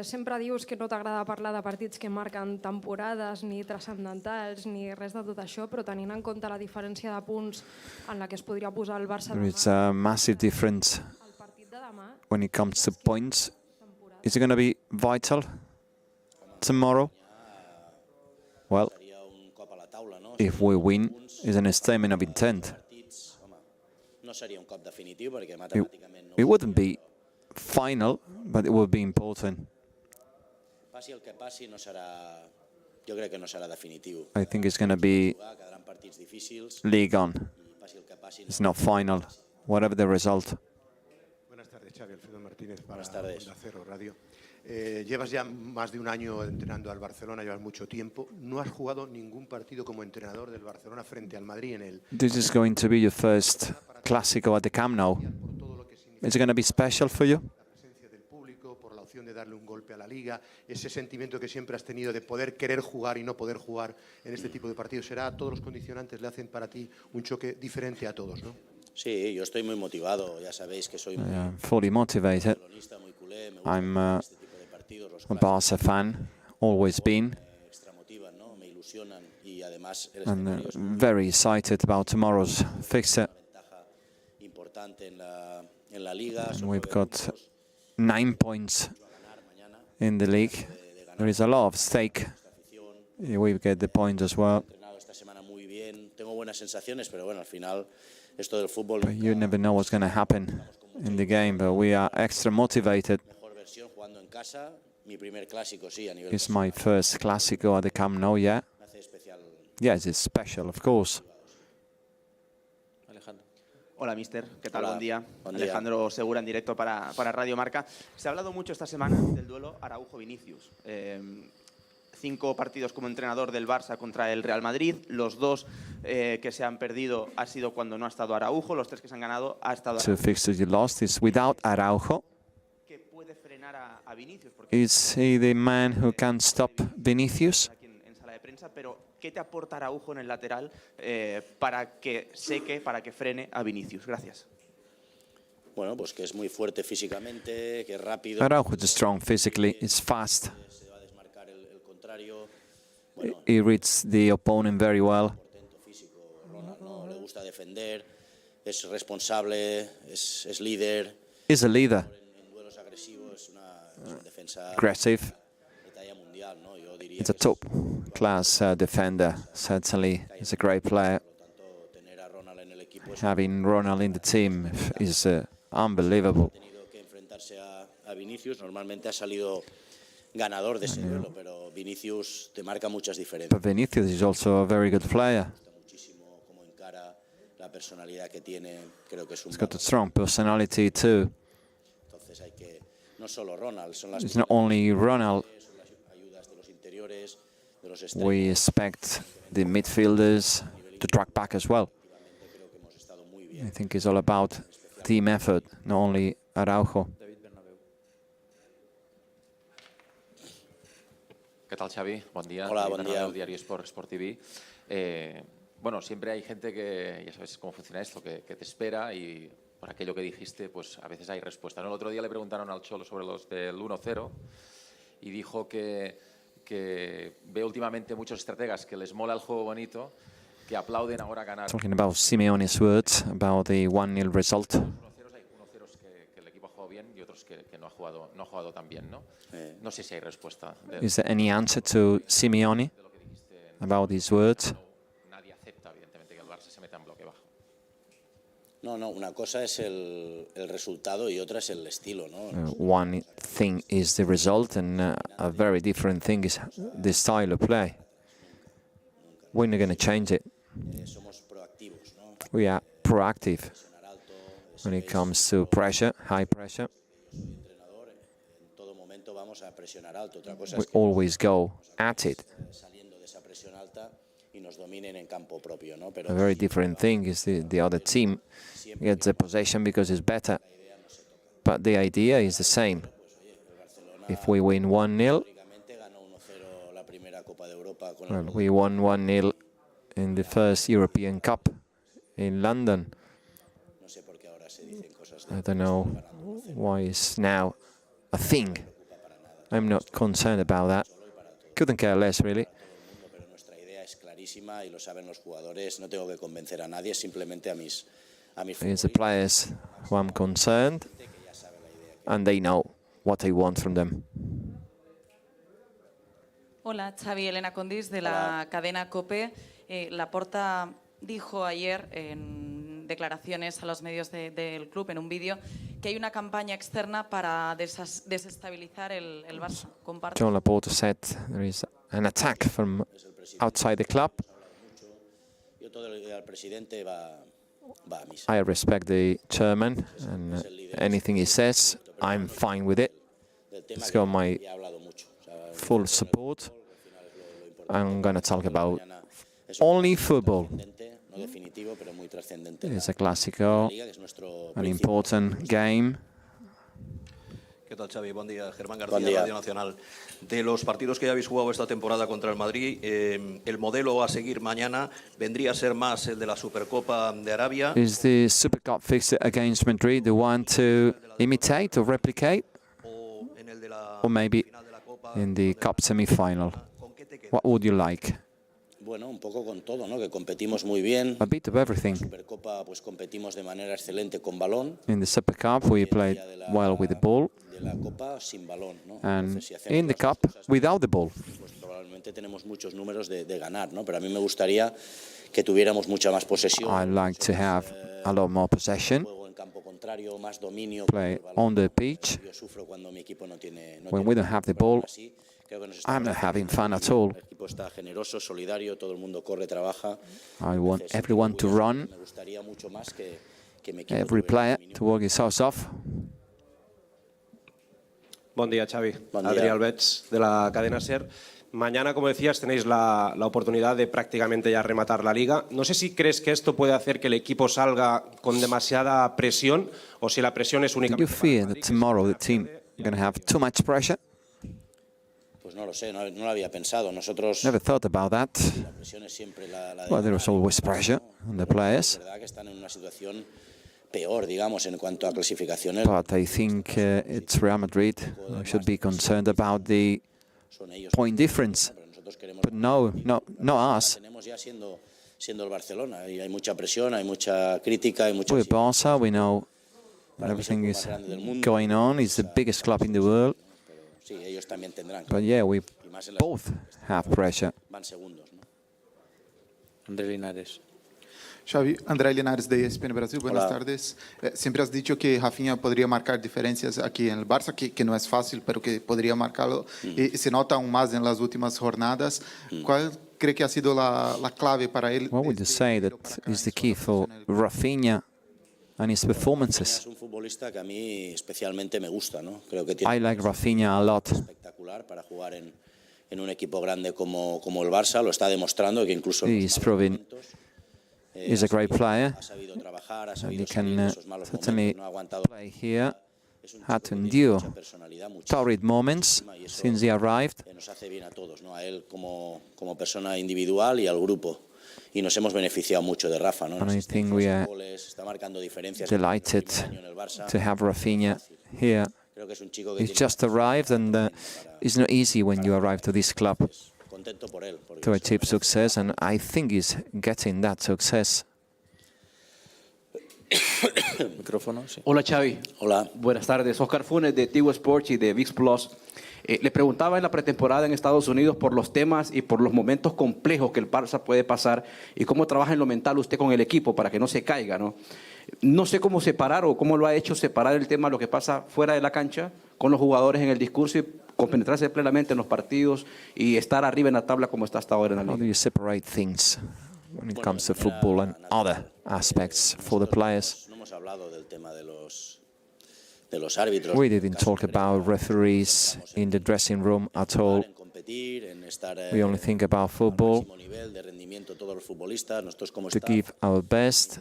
Sempre dius que no t'agrada parlar de partits que marquen temporades, ni transcendentals, ni res de tot això, però tenint en compte la diferència de punts en la que es podria posar el Barça There demà, is a massive difference el partit de demà, when it comes to points. Is it going to be vital tomorrow? Well, if we win, it's an statement of intent. No seria un cop definitiu perquè It, matemàticament no it wouldn't be final, but it would be important. passi el que passi, no serà, jo crec que no serà definitiu. I think it's going to be Quedaran partits difícils. league on. Passi el que passi. It's not final, whatever the result. Buenas tardes, Xavi. Alfredo Martínez para Buenas tardes. Onda Cero Radio. Llevas ya más de un año entrenando al Barcelona, llevas mucho tiempo. No has jugado ningún partido como entrenador del Barcelona frente al Madrid en el... This is going to be your first Clásico at the Camp Nou. Is it going to be special for you? La presencia del público, por la opción de darle un golpe a la Liga, ese sentimiento que siempre has tenido de poder querer jugar y no poder jugar en este tipo de partidos. ¿Será todos los condicionantes le hacen para ti un choque diferente a todos, no? Sí, yo estoy muy motivado. Ya sabéis que soy muy I'm fully motivated. barcelonista, muy culé. Me gusta I'm a este tipo de partidos, los Barça fan, always been, extramotivan, ¿no? Me ilusionan y además el and escenario es very excited about tomorrow's fixture. importante en la Liga. And Son we've 9 got puntos. 9 points in the league. There is a lot of stake. We get the point as well. Entrenado esta semana muy bien. Tengo buenas sensaciones, pero bueno, al final esto del fútbol But you never know what's going to happen in the game, but we are extra motivated. mejor versión jugando en casa. Mi primer clásico sí a nivel It's my first Clásico at the Camp Nou, yeah? me hace especial. Yes, it's special, of course. Alejandro. Hola, mister. ¿Qué tal? Hola. Buen día. Buen día. Alejandro Segura en directo para Radio Marca. Se ha hablado mucho esta semana del duelo Araujo-Vinicius. 5 partidos como entrenador del Barça contra el Real Madrid. Los 2 que se han perdido ha sido cuando no ha estado Araujo. Los 3 que se han ganado ha estado 2 fixtures you lost is without Araujo. que puede frenar a Vinicius. Porque Is he the man who can stop Vinicius? aquí en sala de prensa, pero ¿qué te aporta Araujo en el lateral para que seque, para que frene a Vinicius? Gracias. Bueno, pues que es muy fuerte físicamente, que es rápido. Araujo is strong physically, is fast. Se va a desmarcar el contrario. He reads the opponent very well. Físico, Ronald, ¿no? Le gusta defender, es responsable, es líder. He's a leader, En duelos agresivos es una defensa aggressive. de talla mundial, ¿no? Yo diría He's a top-class defender. Certainly, he's a great player. tener a Ronald en el equipo es Having Ronald in the team is unbelievable. tenido que enfrentarse a Vinicius. Normalmente ha salido ganador de ese duelo, pero Vinicius te marca muchas diferencias. But Vinicius is also a very good player. Muchísimo cómo encara, la personalidad que tiene, creo que es un He's got a strong personality too. entonces hay que no solo Ronald, son las It's not only Ronald. son las ayudas de los interiores, de los We extremos. expect the midfielders to track back as well. I think it's all about team effort, not only Araujo. ¿Qué tal, Xavi? Buen día. Hola, David buen Bernabéu, día. Diario Sport TV. Bueno, siempre hay gente que, ya sabes cómo funciona esto, que te espera y por aquello que dijiste, pues a veces hay respuesta, ¿no? El otro día le preguntaron al Cholo sobre los del 1-0 y dijo que ve últimamente muchos estrategas que les mola el juego bonito, que aplauden ahora ganar. Talking about Simeone's words about the 1-0 result. 1-0 hay 1-0 que el equipo ha jugado bien y otros que no ha jugado tan bien, ¿no? No sé si hay respuesta. Is there any answer to Simeone about these words? Nadie acepta, evidentemente, que el Barça se meta en bloque bajo. No, una cosa es el resultado y otra es el estilo, ¿no? One thing is the result, and a very different thing is the style of play. We're not going to change it. Somos proactivos, ¿no? We are proactive when it comes to pressure, high pressure. En todo momento vamos a presionar alto. Otra cosa We es que always go at it. saliendo de esa presión alta y nos dominen en campo propio, ¿no? A Pero very different thing is the other team gets the possession because it's better. But the idea is the same. If we win 1-0, ganó 1-0 la primera Copa de Europa con well, we won 1-0 in the first European Cup in London. no sé por qué ahora se dicen cosas I don't know why it's now a thing. I'm not concerned about that. Couldn't care less, really. Pero nuestra idea es clarísima y lo saben los jugadores. No tengo que convencer a nadie, simplemente a mis It's the players who I'm concerned, and they know what I want from them. Hola, Xavi, Elena Condis de la cadena COPE. Laporta dijo ayer en declaraciones a los medios del club, en un vídeo, que hay una campaña externa para desestabilizar el Barça. ¿Comparte? John Laporta said there is an attack from outside the club. Yo todo el presidente va a misa. I respect the chairman, and anything he says, I'm fine with it. He's got my full support. I'm going to talk about only football. It's a Clásico, an important game. ¿Qué tal, Xavi? Buen día. Germán García, Radio Nacional. De los partidos que ya habéis jugado esta temporada contra el Madrid, el modelo a seguir mañana vendría a ser más el de la Supercopa de Arabia. Is the Super Cup fixture against Madrid the one to imitate or replicate? Or maybe in the Cup semi-final? What would you like? Bueno, un poco con todo, ¿no? Que competimos muy bien. A bit of everything. En la Supercopa pues competimos de manera excelente con balón. In the Super Cup we played well with the ball. De la Copa sin balón, ¿no? And in the Cup without the ball. Pues probablemente tenemos muchos números de ganar, ¿no? Pero a mí me gustaría que tuviéramos mucha más posesión. I like to have a lot more possession. Juego en campo contrario, más dominio. Play on the pitch. Yo sufro cuando mi equipo no tiene When we don't have the ball, I'm not having fun at all. El equipo está generoso, solidario, todo el mundo corre, trabaja. I want everyone to run, Me gustaría mucho más que mi equipo every player to work his ass off. Buen día, Xavi. Buen día. Adrián Albets, de la cadena SER. Mañana, como decías, tenéis la oportunidad de prácticamente ya rematar la Liga. No sé si crees que esto puede hacer que el equipo salga con demasiada presión o si la presión es Do you únicamente fear that tomorrow the team is going to have too much pressure? Pues no lo sé, no lo había pensado. Nosotros Never thought about that. la presión es siempre la de Well, there is always pressure on the players. Es verdad que están en una situación peor, digamos, en cuanto a clasificaciones. But I think it's Real Madrid who should be concerned about the point difference. But no, not us. Tenemos ya siendo el Barcelona y hay mucha presión, hay mucha crítica, hay mucha We're Barça, we know everything is going on. It's the biggest club in the world. Sí, ellos también tendrán. But yeah, we Y más en las both have pressure. van segundos, ¿no? Andrés Linares. Xavi, André Linares de ESPN Brasil, buenas Hola. tardes. Siempre has dicho que Rafinha podría marcar diferencias aquí en el Barça, que no es fácil, pero que podría marcarlo. Y se nota aún más en las últimas jornadas. ¿Cuál cree que ha sido la clave para él? What would you say that is the key for Rafinha and his performances? Es un futbolista que a mí especialmente me gusta, ¿no? Creo que tiene I like Rafinha a lot. espectacular para jugar en un equipo grande como el Barça. Lo está demostrando que incluso He's proving he's a great player, ha sabido trabajar, ha and sabido he salir de can esos malos certainly momentos, no ha aguantado. play here. Had to endure torrid moments since he arrived. Nos hace bien a todos, ¿no? A él como persona individual y al grupo. Y nos hemos beneficiado mucho de Rafa, ¿no? And I think we are Goles, está marcando diferencias. delighted En el Barça. to have Rafinha here. Creo que es un chico que He's tiene just arrived, and it's not easy when you arrive to this club contento por él. Porque to achieve success, and I think he's getting that success. Micrófono, sí. Hola Xavi. Hola. Buenas tardes. Oscar Funes de Tigo Sports y de VIX Plus. Le preguntaba en la pretemporada en Estados Unidos por los temas y por los momentos complejos que el Barça puede pasar y cómo trabaja en lo mental usted con el equipo para que no se caiga, ¿no? No sé cómo separar o cómo lo ha hecho separar el tema, lo que pasa fuera de la cancha, con los jugadores en el discurso y compenetrarse plenamente en los partidos y estar arriba en la tabla como está hasta ahora en la How do liga. you separate things when it comes to football and other aspects for the players? No hemos hablado del tema de los árbitros. We didn't talk about referees in the dressing room at all. Competir, en estar We only think about football, máximo nivel de rendimiento todos los futbolistas, nosotros como to staff, give our best.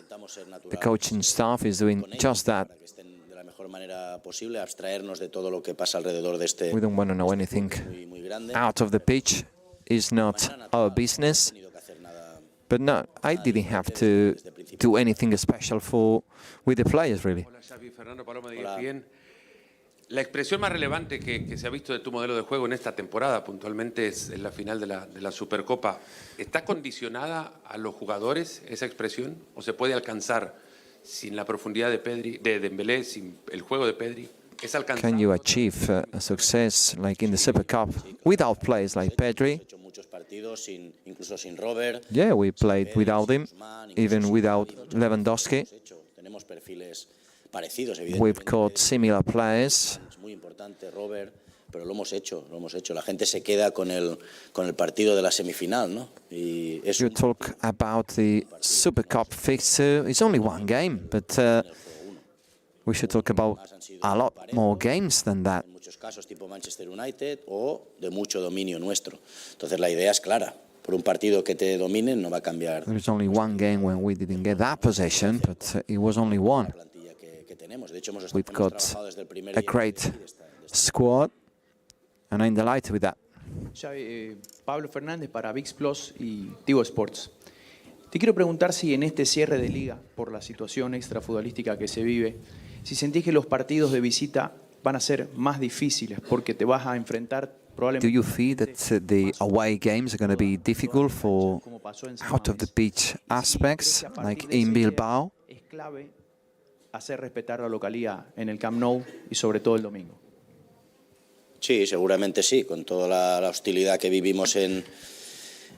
The coaching staff is doing just that. de la mejor manera posible, abstraernos de todo lo que pasa alrededor de este We don't want to know anything out of the pitch. It's not our business. But no, I didn't have to do anything special with the players, really. Hola Xavi, Fernando Paloma de ESPN. La expresión más relevante que se ha visto de tu modelo de juego en esta temporada, puntualmente, es en la final de la Supercopa. ¿Está condicionada a los jugadores esa expresión? ¿O se puede alcanzar sin la profundidad de Dembélé, sin el juego de Pedri? ¿Es alcanzable? Can you achieve a success like in the Super Cup without players like Pedri? Muchos partidos, incluso sin Robert. Yeah, we played without him, even without Lewandowski. Tenemos perfiles parecidos, We've got similar players. Es muy importante Robert, pero lo hemos hecho. La gente se queda con el partido de la semifinal, ¿no? Y es You talk about the Super Cup fixture. It's only one game, but we should talk about a lot more games than that. en muchos casos tipo Manchester United o de mucho dominio nuestro. Entonces la idea es clara. Por un partido que te dominen no va a cambiar. There's only one game when we didn't get that possession, but it was only one. We've got a great squad, and I'm delighted with that. Xavi, Pablo Fernández para VIX Plus y Tigo Sports. Te quiero preguntar si en este cierre de liga, por la situación extrafutbolística que se vive, si sentís que los partidos de visita van a ser más difíciles porque te vas a enfrentar probablemente. Do you feel that the away games are going to be difficult for out-of-the-pitch aspects, like in Bilbao? Es clave hacer respetar la localidad en el Camp Nou y sobre todo el domingo. Sí, seguramente sí. Con toda la hostilidad que vivimos en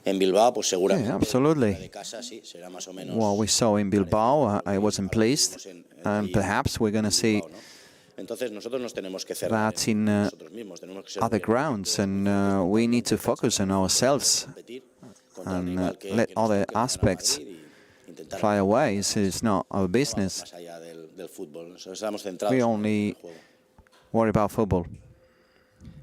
Bilbao, pues seguramente. Yeah, absolutely. De casa sí, será más o menos. What we saw in Bilbao, I wasn't pleased, and perhaps we're going to see Entonces nosotros nos tenemos que cerrar that in other grounds, and we need to focus on ourselves and let other aspects fly away. It's not our business. Más allá del fútbol. Estamos centrados We only worry about football.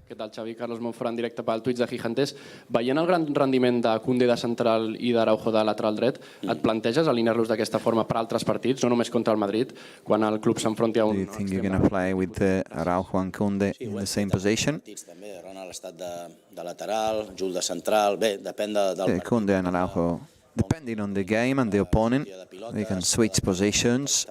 Què tal, Xavi? Carlos Monfort, en directe pel Twitch de Gigantes. Veient el gran rendiment de Koundé de central i d'Araujo de lateral dret, et planteges alinear-los d'aquesta forma per altres partits, no només contra el Madrid, quan el club s'enfronti a un... Do you think you're going to play with Araujo and Koundé in the same position? també. Ronald ha estat de lateral, Jules de central. Bé, depèn del Koundé and Araujo, depending on the game and the opponent, they can switch positions.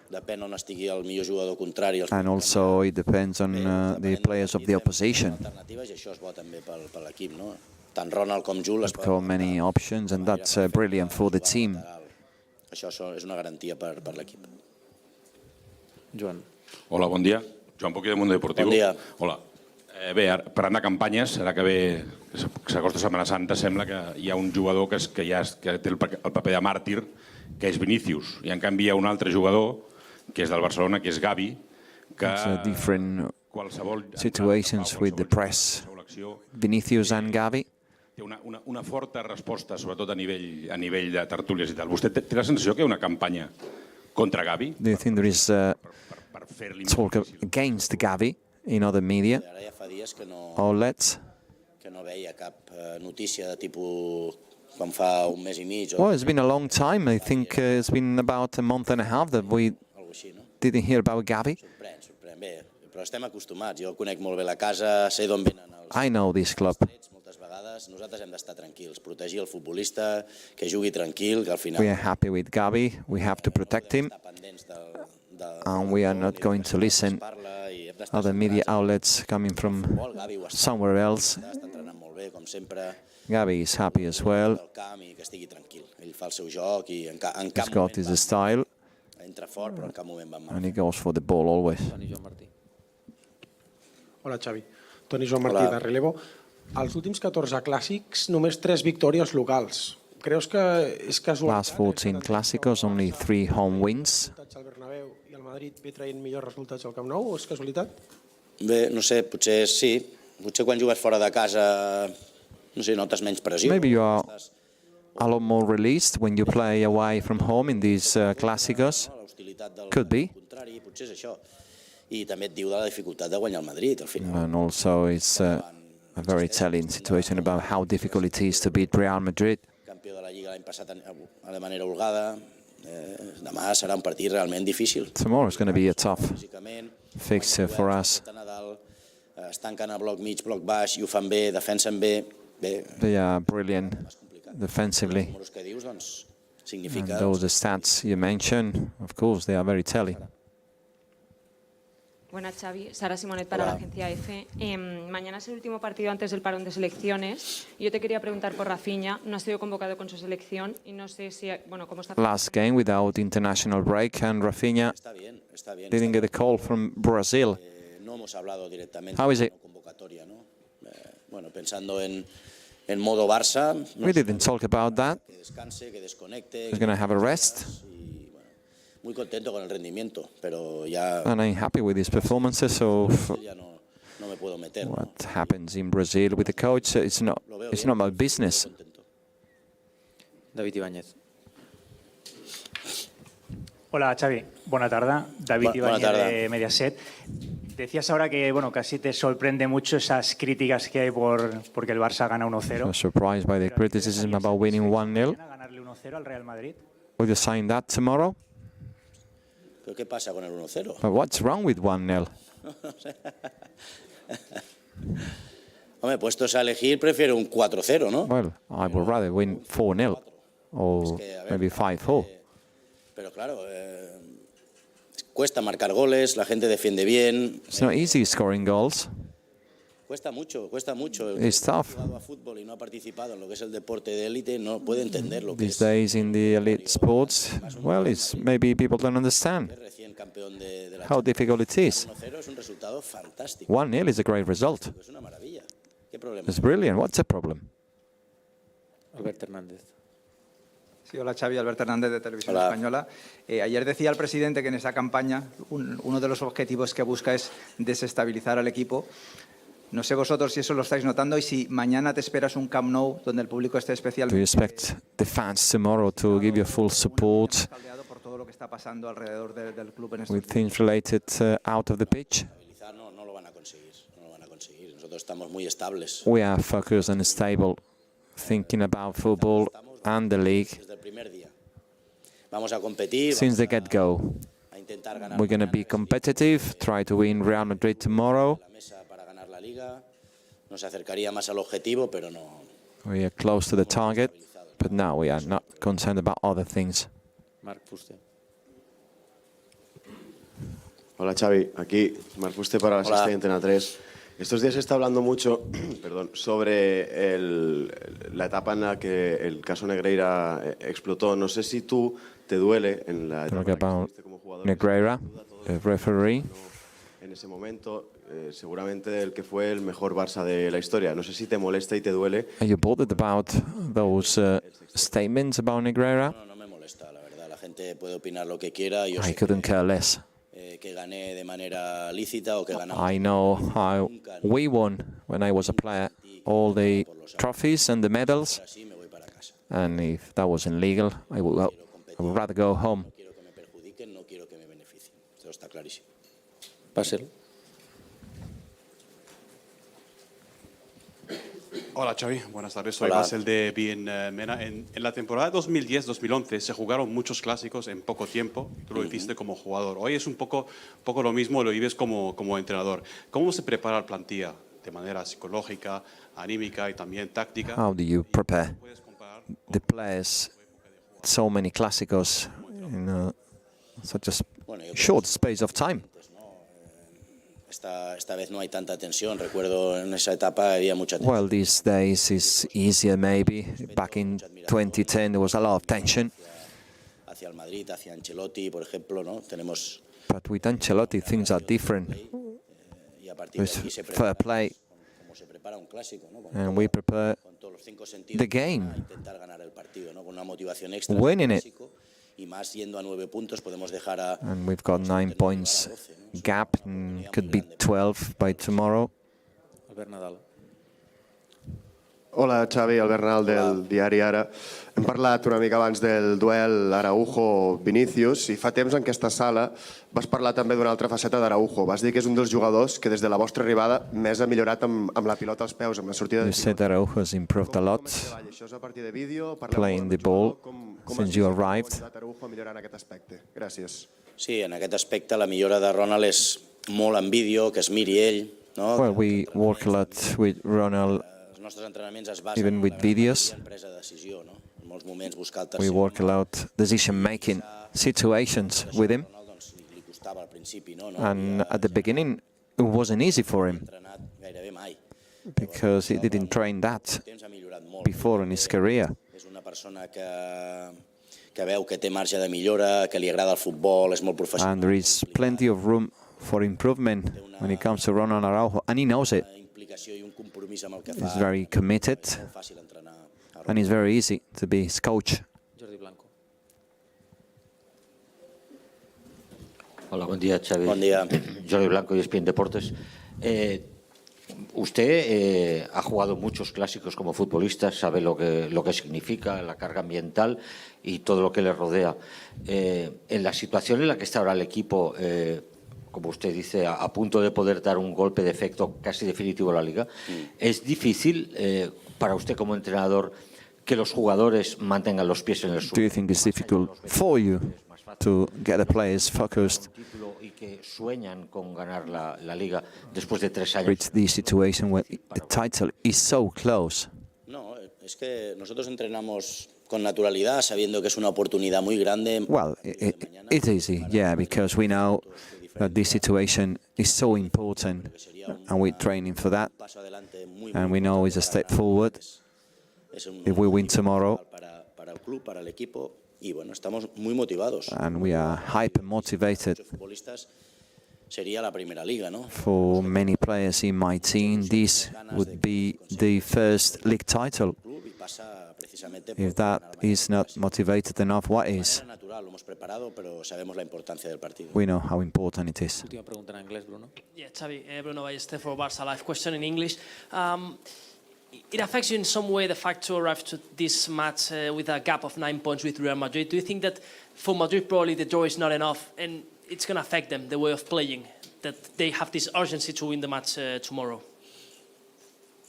Depèn on estigui el millor jugador contrari. And also it depends on the players of the opposition. Alternatives, i això és bo també per l'equip, no? Tant Ronald com Jules. We've got many options, and that's brilliant for the team. Això és una garantia per l'equip. Joan. Hola, bon dia. Joan Poquí, de Mundo Deportivo. Bon dia. Hola. Bé, parlant de campanyes, ara que ve s'acosta Setmana Santa, sembla que hi ha un jugador que té el paper de màrtir, que és Vinícius, i en canvi hi ha un altre jugador que és del Barcelona, que és Xavi, que different situations with the press. Vinicius and Xavi. té una forta resposta, sobretot a nivell de tertúlies i tal. Vostè té la sensació que hi ha una campanya contra Xavi? Do you think there is talk against Xavi in other media outlets? Que no veia cap notícia de tipus quan fa un mes i mig. Well, it's been a long time. I think it's been about a month and a half that we didn't hear about Xavi. Sorprèn. Bé, però estem acostumats. Jo conec molt bé la casa, sé d'on venen els I know this club. moltes vegades. Nosaltres hem d'estar tranquils, protegir el futbolista, que jugui tranquil, que al final... We are happy with Xavi. We have to protect him. And we are not going to listen other media outlets coming from somewhere else. Està entrenant molt bé, com sempre. Xavi is happy as well. Al camp i que estigui tranquil. Ell fa el seu joc i en cap He's got his style. entra fort, però en cap moment va mal. And he goes for the ball always. Hola, Xavi. Toni Joan Martí, de Relevo. Als últims 14 clàssics, només 3 victòries locals. Creus que és casualitat? Last 14 Clásicos, only 3 home wins. Al Bernabéu i al Madrid ve traient millors resultats al Camp Nou, o és casualitat? Bé, no sé, potser sí. Potser quan jugues fora de casa, no sé, notes menys pressió. Maybe you are a lot more released when you play away from home in these Clásicos. Could be. Contrari, potser és això. I també et diu de la dificultat de guanyar el Madrid, al final. And also it's a very telling situation about how difficult it is to beat Real Madrid. Campió de la Lliga l'any passat de manera holgada. Demà serà un partit realment difícil. Tomorrow is going to be a tough fixture for us. Es tanquen a bloc mig, bloc baix, i ho fan bé, defensen bé. They are brilliant defensively. Els números que dius, doncs, And significa... those stats you mentioned, of course, they are very telling. Buenas, Xavi. Sara Simonet para la agencia EFE. Mañana es el último partido antes del parón de selecciones. Yo te quería preguntar por Rafinha. No ha sido convocado con su selección y no sé si, bueno, cómo está. Last game without international break, and Rafinha didn't get a call from Brazil. No hemos hablado directamente How is it? de convocatoria, ¿no? Bueno, pensando en modo Barça. We didn't talk about that. Que descanse, que desconecte. He's going to have a rest. Muy contento con el rendimiento, pero ya. And I'm happy with his performances. So Ya no me puedo meter. what happens in Brazil with the coach, it's not my business. David Ibáñez. Hola Xavi, buena tarde. David Ibáñez de Mediaset. Decías ahora que casi te sorprende mucho esas críticas que hay porque el Barça gana 1-0. I'm surprised by the criticism about winning 1-0. Ganarle 1-0 al Real Madrid. Will you sign that tomorrow? ¿Pero qué pasa con el 1-0? But what's wrong with 1-0? Hombre, puestos a elegir, prefiero un 4-0, ¿no? Well, I would rather win 4-0 or maybe 5-4. Pero claro, cuesta marcar goles, la gente defiende bien. It's not easy scoring goals. Cuesta mucho. El It's que ha tough. jugado a fútbol y no ha participado en lo que es el deporte de élite no puede entender lo que These days in the elite sports, well, it's maybe people don't understand recién campeón de la how difficult it is. 1-0 es un resultado fantástico. 1-0 is a great result. Es una maravilla. ¿Qué problema? It's brilliant. What's the problem? Alberto Hernández. Sí, hola Xavi, Alberto Hernández de Televisión Española. Ayer decía el presidente que en esa campaña uno de los objetivos que busca es desestabilizar al equipo. No sé vosotros si eso lo estáis notando y si mañana te esperas un Camp Nou donde el público esté especialmente. Do you expect the fans tomorrow to give you full support Por todo lo que está pasando alrededor del club en estos with things related out of the pitch? No lo van a conseguir. Nosotros estamos muy estables. We are focused and stable, thinking about football and the league Desde el primer día. Vamos a competir. since the get-go. A intentar ganar We're going to be competitive, try to win Real Madrid tomorrow. la mesa para ganar la liga. Nos acercaría más al objetivo, pero no. We are close to the target, but now we are not concerned about other things. Marc Fuste. Hola Xavi, aquí Marc Fuste para la Hola. Sexta y Antena 3. Estos días se está hablando mucho sobre la etapa en la que el caso Negreira explotó. No sé si tú te duele en la etapa Talk about Negreira, the referee. en ese momento, seguramente el que fue el mejor Barça de la historia. No sé si te molesta y te duele. Are you bothered about those statements about Negreira? No me molesta, la verdad. La gente puede opinar lo que quiera. Yo I sé couldn't care less. que gané de manera lícita o que ganamos. I know how we won when I was a player, all the trophies and the medals. And if that wasn't legal, I would rather go home. No quiero que me perjudiquen, no quiero que me beneficien. Eso está clarísimo. Basel. Hola Xavi, buenas tardes. Soy Hola. Basel de Bien Mena. En la temporada 2010-2011 se jugaron muchos clásicos en poco tiempo. Tú lo hiciste como jugador. Hoy es un poco lo mismo, lo vives como entrenador. ¿Cómo se prepara la plantilla de manera psicológica, anímica y también táctica? How do you prepare the players? So many clásicos in such a short space of time. Esta vez no hay tanta tensión. Recuerdo en esa etapa había mucha tensión. Well, these days it's easier maybe. Back in 2010 there was a lot of tension. Hacia el Madrid, hacia Ancelotti, por ejemplo, ¿no? Tenemos But with Ancelotti things are different. y a partir de There's aquí se fair prepara play como se prepara un clásico, ¿no? and we prepare Todos los 5 sentidos the game. para intentar ganar el partido, ¿no? Con una motivación extra. Winning it. Y más yendo a 9 puntos podemos dejar a And we've got 9 points gap and could be 12 by tomorrow. Albert Nadal. Hola Xavi, Albert Nadal del diari Ara. Hem parlat una mica abans del duel Araujo-Vinícius i fa temps en aquesta sala vas parlar també d'una altra faceta d'Araujo. Vas dir que és un dels jugadors que des de la vostra arribada més ha millorat amb la pilota als peus, amb la sortida You de said that Araujo has improved a lot Això és a partir de vídeo, playing the ball since you arrived. ajudat Araujo a millorar en aquest aspecte. Gràcies. Sí, en aquest aspecte la millora de Ronald és molt en vídeo, que es miri ell, no? Well, we work a lot with Ronald, Els nostres entrenaments es basen even with videos. en presa de decisió, no? En molts moments buscar el We tercer. work a lot decision-making situations with him. And at the beginning, it wasn't easy for him because he didn't train that before in his career. And there is plenty of room for improvement when it comes to Ronald Araujo, and he knows it. He's very committed, and it's very easy to be his coach. Hola, buen día, Xavi. Buen día. Jordi Blanco y ESPN Deportes. Usted ha jugado muchos clásicos como futbolista, sabe lo que significa, la carga ambiental y todo lo que le rodea. En la situación en la que está ahora el equipo, como usted dice, a punto de poder dar un golpe de efecto casi definitivo a la Liga, ¿es difícil para usted como entrenador que los jugadores mantengan los pies en el suelo? Do you think it's difficult for you to get the players focused? Y que sueñan con ganar la Liga después de 3 años. Reach the situation where the title is so close. No, es que nosotros entrenamos con naturalidad, sabiendo que es una oportunidad muy grande. Well, it's easy, yeah, because we know that this situation is so important, and we're training for that, and we know it's a step forward. If we win tomorrow, para el club, para el equipo, y bueno, estamos muy motivados. and we are hyper motivated. Futbolistas sería la primera liga, ¿no? For many players in my team, this would be the first league title. If that is not motivated enough, what is? Natural, lo hemos preparado, pero sabemos la importancia del partido. We know how important it is. Última pregunta en inglés, Bruno. Yeah, Xavi, Bruno Ballester for Barça Live. Question in English. It affects you in some way, the fact to arrive to this match with a gap of 9 points with Real Madrid. Do you think that for Madrid probably the draw is not enough and it's going to affect them, the way of playing, that they have this urgency to win the match tomorrow?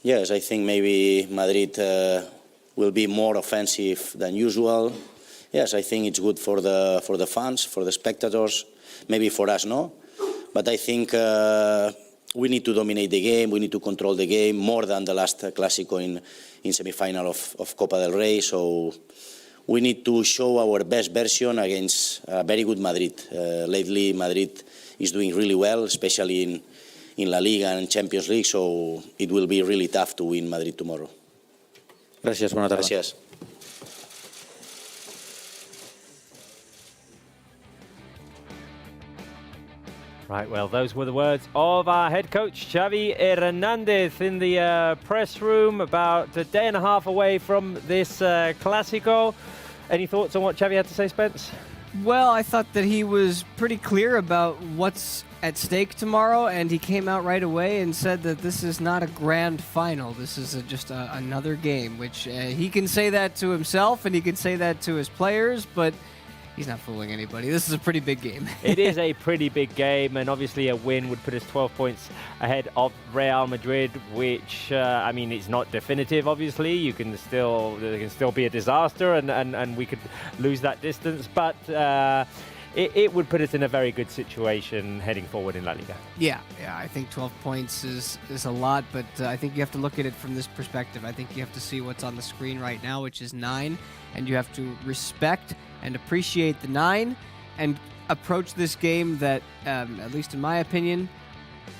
Yes, I think maybe Madrid will be more offensive than usual. Yes, I think it's good for the fans, for the spectators, maybe for us, no? But I think we need to dominate the game, we need to control the game more than the last Clásico in semi-final of Copa del Rey. So we need to show our best version against a very good Madrid. Lately, Madrid is doing really well, especially in La Liga and Champions League, so it will be really tough to win Madrid tomorrow. Gracias, buena tarde. Gracias. Right, well, those were the words of our head coach, Xavi Hernández, in the press room about a day and a half away from this Clásico. Any thoughts on what Xavi had to say, Spence? Well, I thought that he was pretty clear about what's at stake tomorrow, and he came out right away and said that this is not a grand final. This is just another game, which he can say that to himself and he can say that to his players, but he's not fooling anybody. This is a pretty big game. It is a pretty big game, and obviously a win would put us 12 points ahead of Real Madrid, which, I mean, it's not definitive, obviously. There can still be a disaster, and we could lose that distance, but it would put us in a very good situation heading forward in La Liga. Yeah, I think 12 points is a lot, but I think you have to look at it from this perspective. I think you have to see what's on the screen right now, which is 9, and you have to respect and appreciate the 9 and approach this game that, at least in my opinion,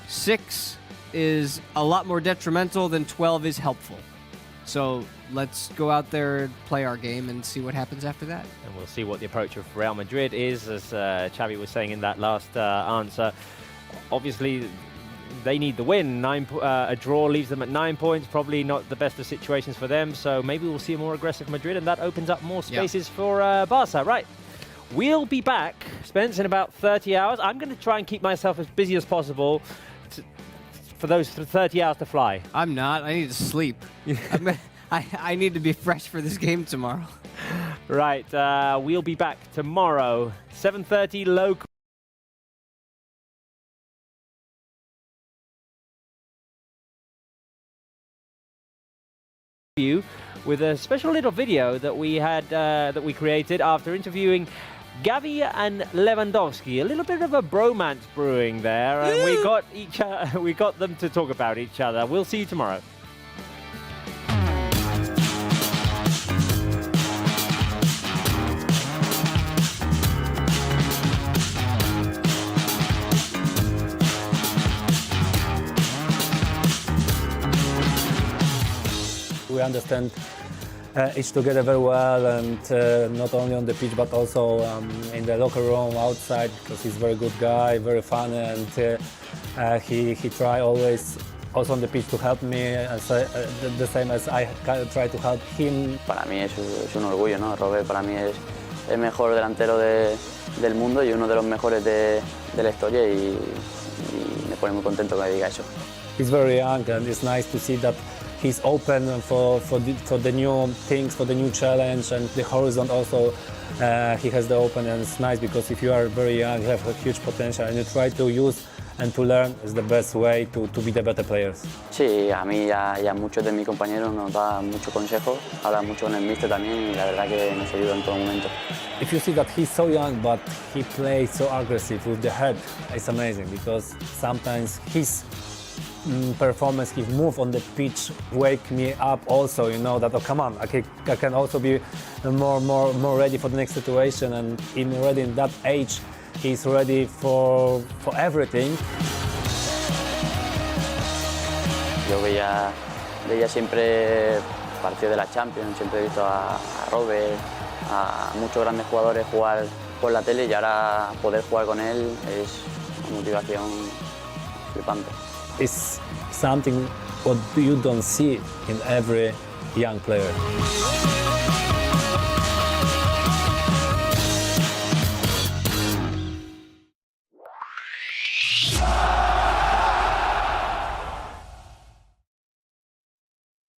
6 is a lot more detrimental than 12 is helpful. So let's go out there and play our game and see what happens after that. And we'll see what the approach of Real Madrid is, as Xavi was saying in that last answer. Obviously, they need the win. A draw leaves them at 9 points, probably not the best of situations for them. So maybe we'll see a more aggressive Madrid, and that opens up more spaces for Barca. Right, we'll be back, Spence, in about 30 hours. I'm going to try and keep myself as busy as possible for those 30 hours to fly. I'm not. I need to sleep. I need to be fresh for this game tomorrow. Right, we'll be back tomorrow, 7:30 local. With a special little video that we had that we created after interviewing Xavi and Lewandowski. A little bit of a bromance brewing there, and we got them to talk about each other. We'll see you tomorrow. we understand each together very well, and not only on the pitch but also in the locker room, outside, because he's a very good guy, very funny, and he try always also on the pitch to help me, the same as I try to help him. Para mí es un orgullo, ¿no? Robert para mí es el mejor delantero del mundo y uno de los mejores de la historia, y me pone muy contento que me diga eso. He's very young, and it's nice to see that he's open for the new things, for the new challenge, and the horizon also. He has the open, and it's nice because if you are very young, you have a huge potential, and you try to use and to learn is the best way to be the better players. Sí, a mí y a muchos de mis compañeros nos da mucho consejo, habla mucho con el míster también, y la verdad que nos ayuda en todo momento. If you see that he's so young, but he plays so aggressive with the head, it's amazing, because sometimes his performance, his move on the pitch wake me up also, you know, that, oh, come on, I can also be more ready for the next situation, and already in that age, he's ready for everything. Yo veía siempre partidos de la Champions, siempre he visto a Robert, a muchos grandes jugadores jugar por la tele, y ahora poder jugar con él es una motivación flipante. It's something what you don't see in every young player.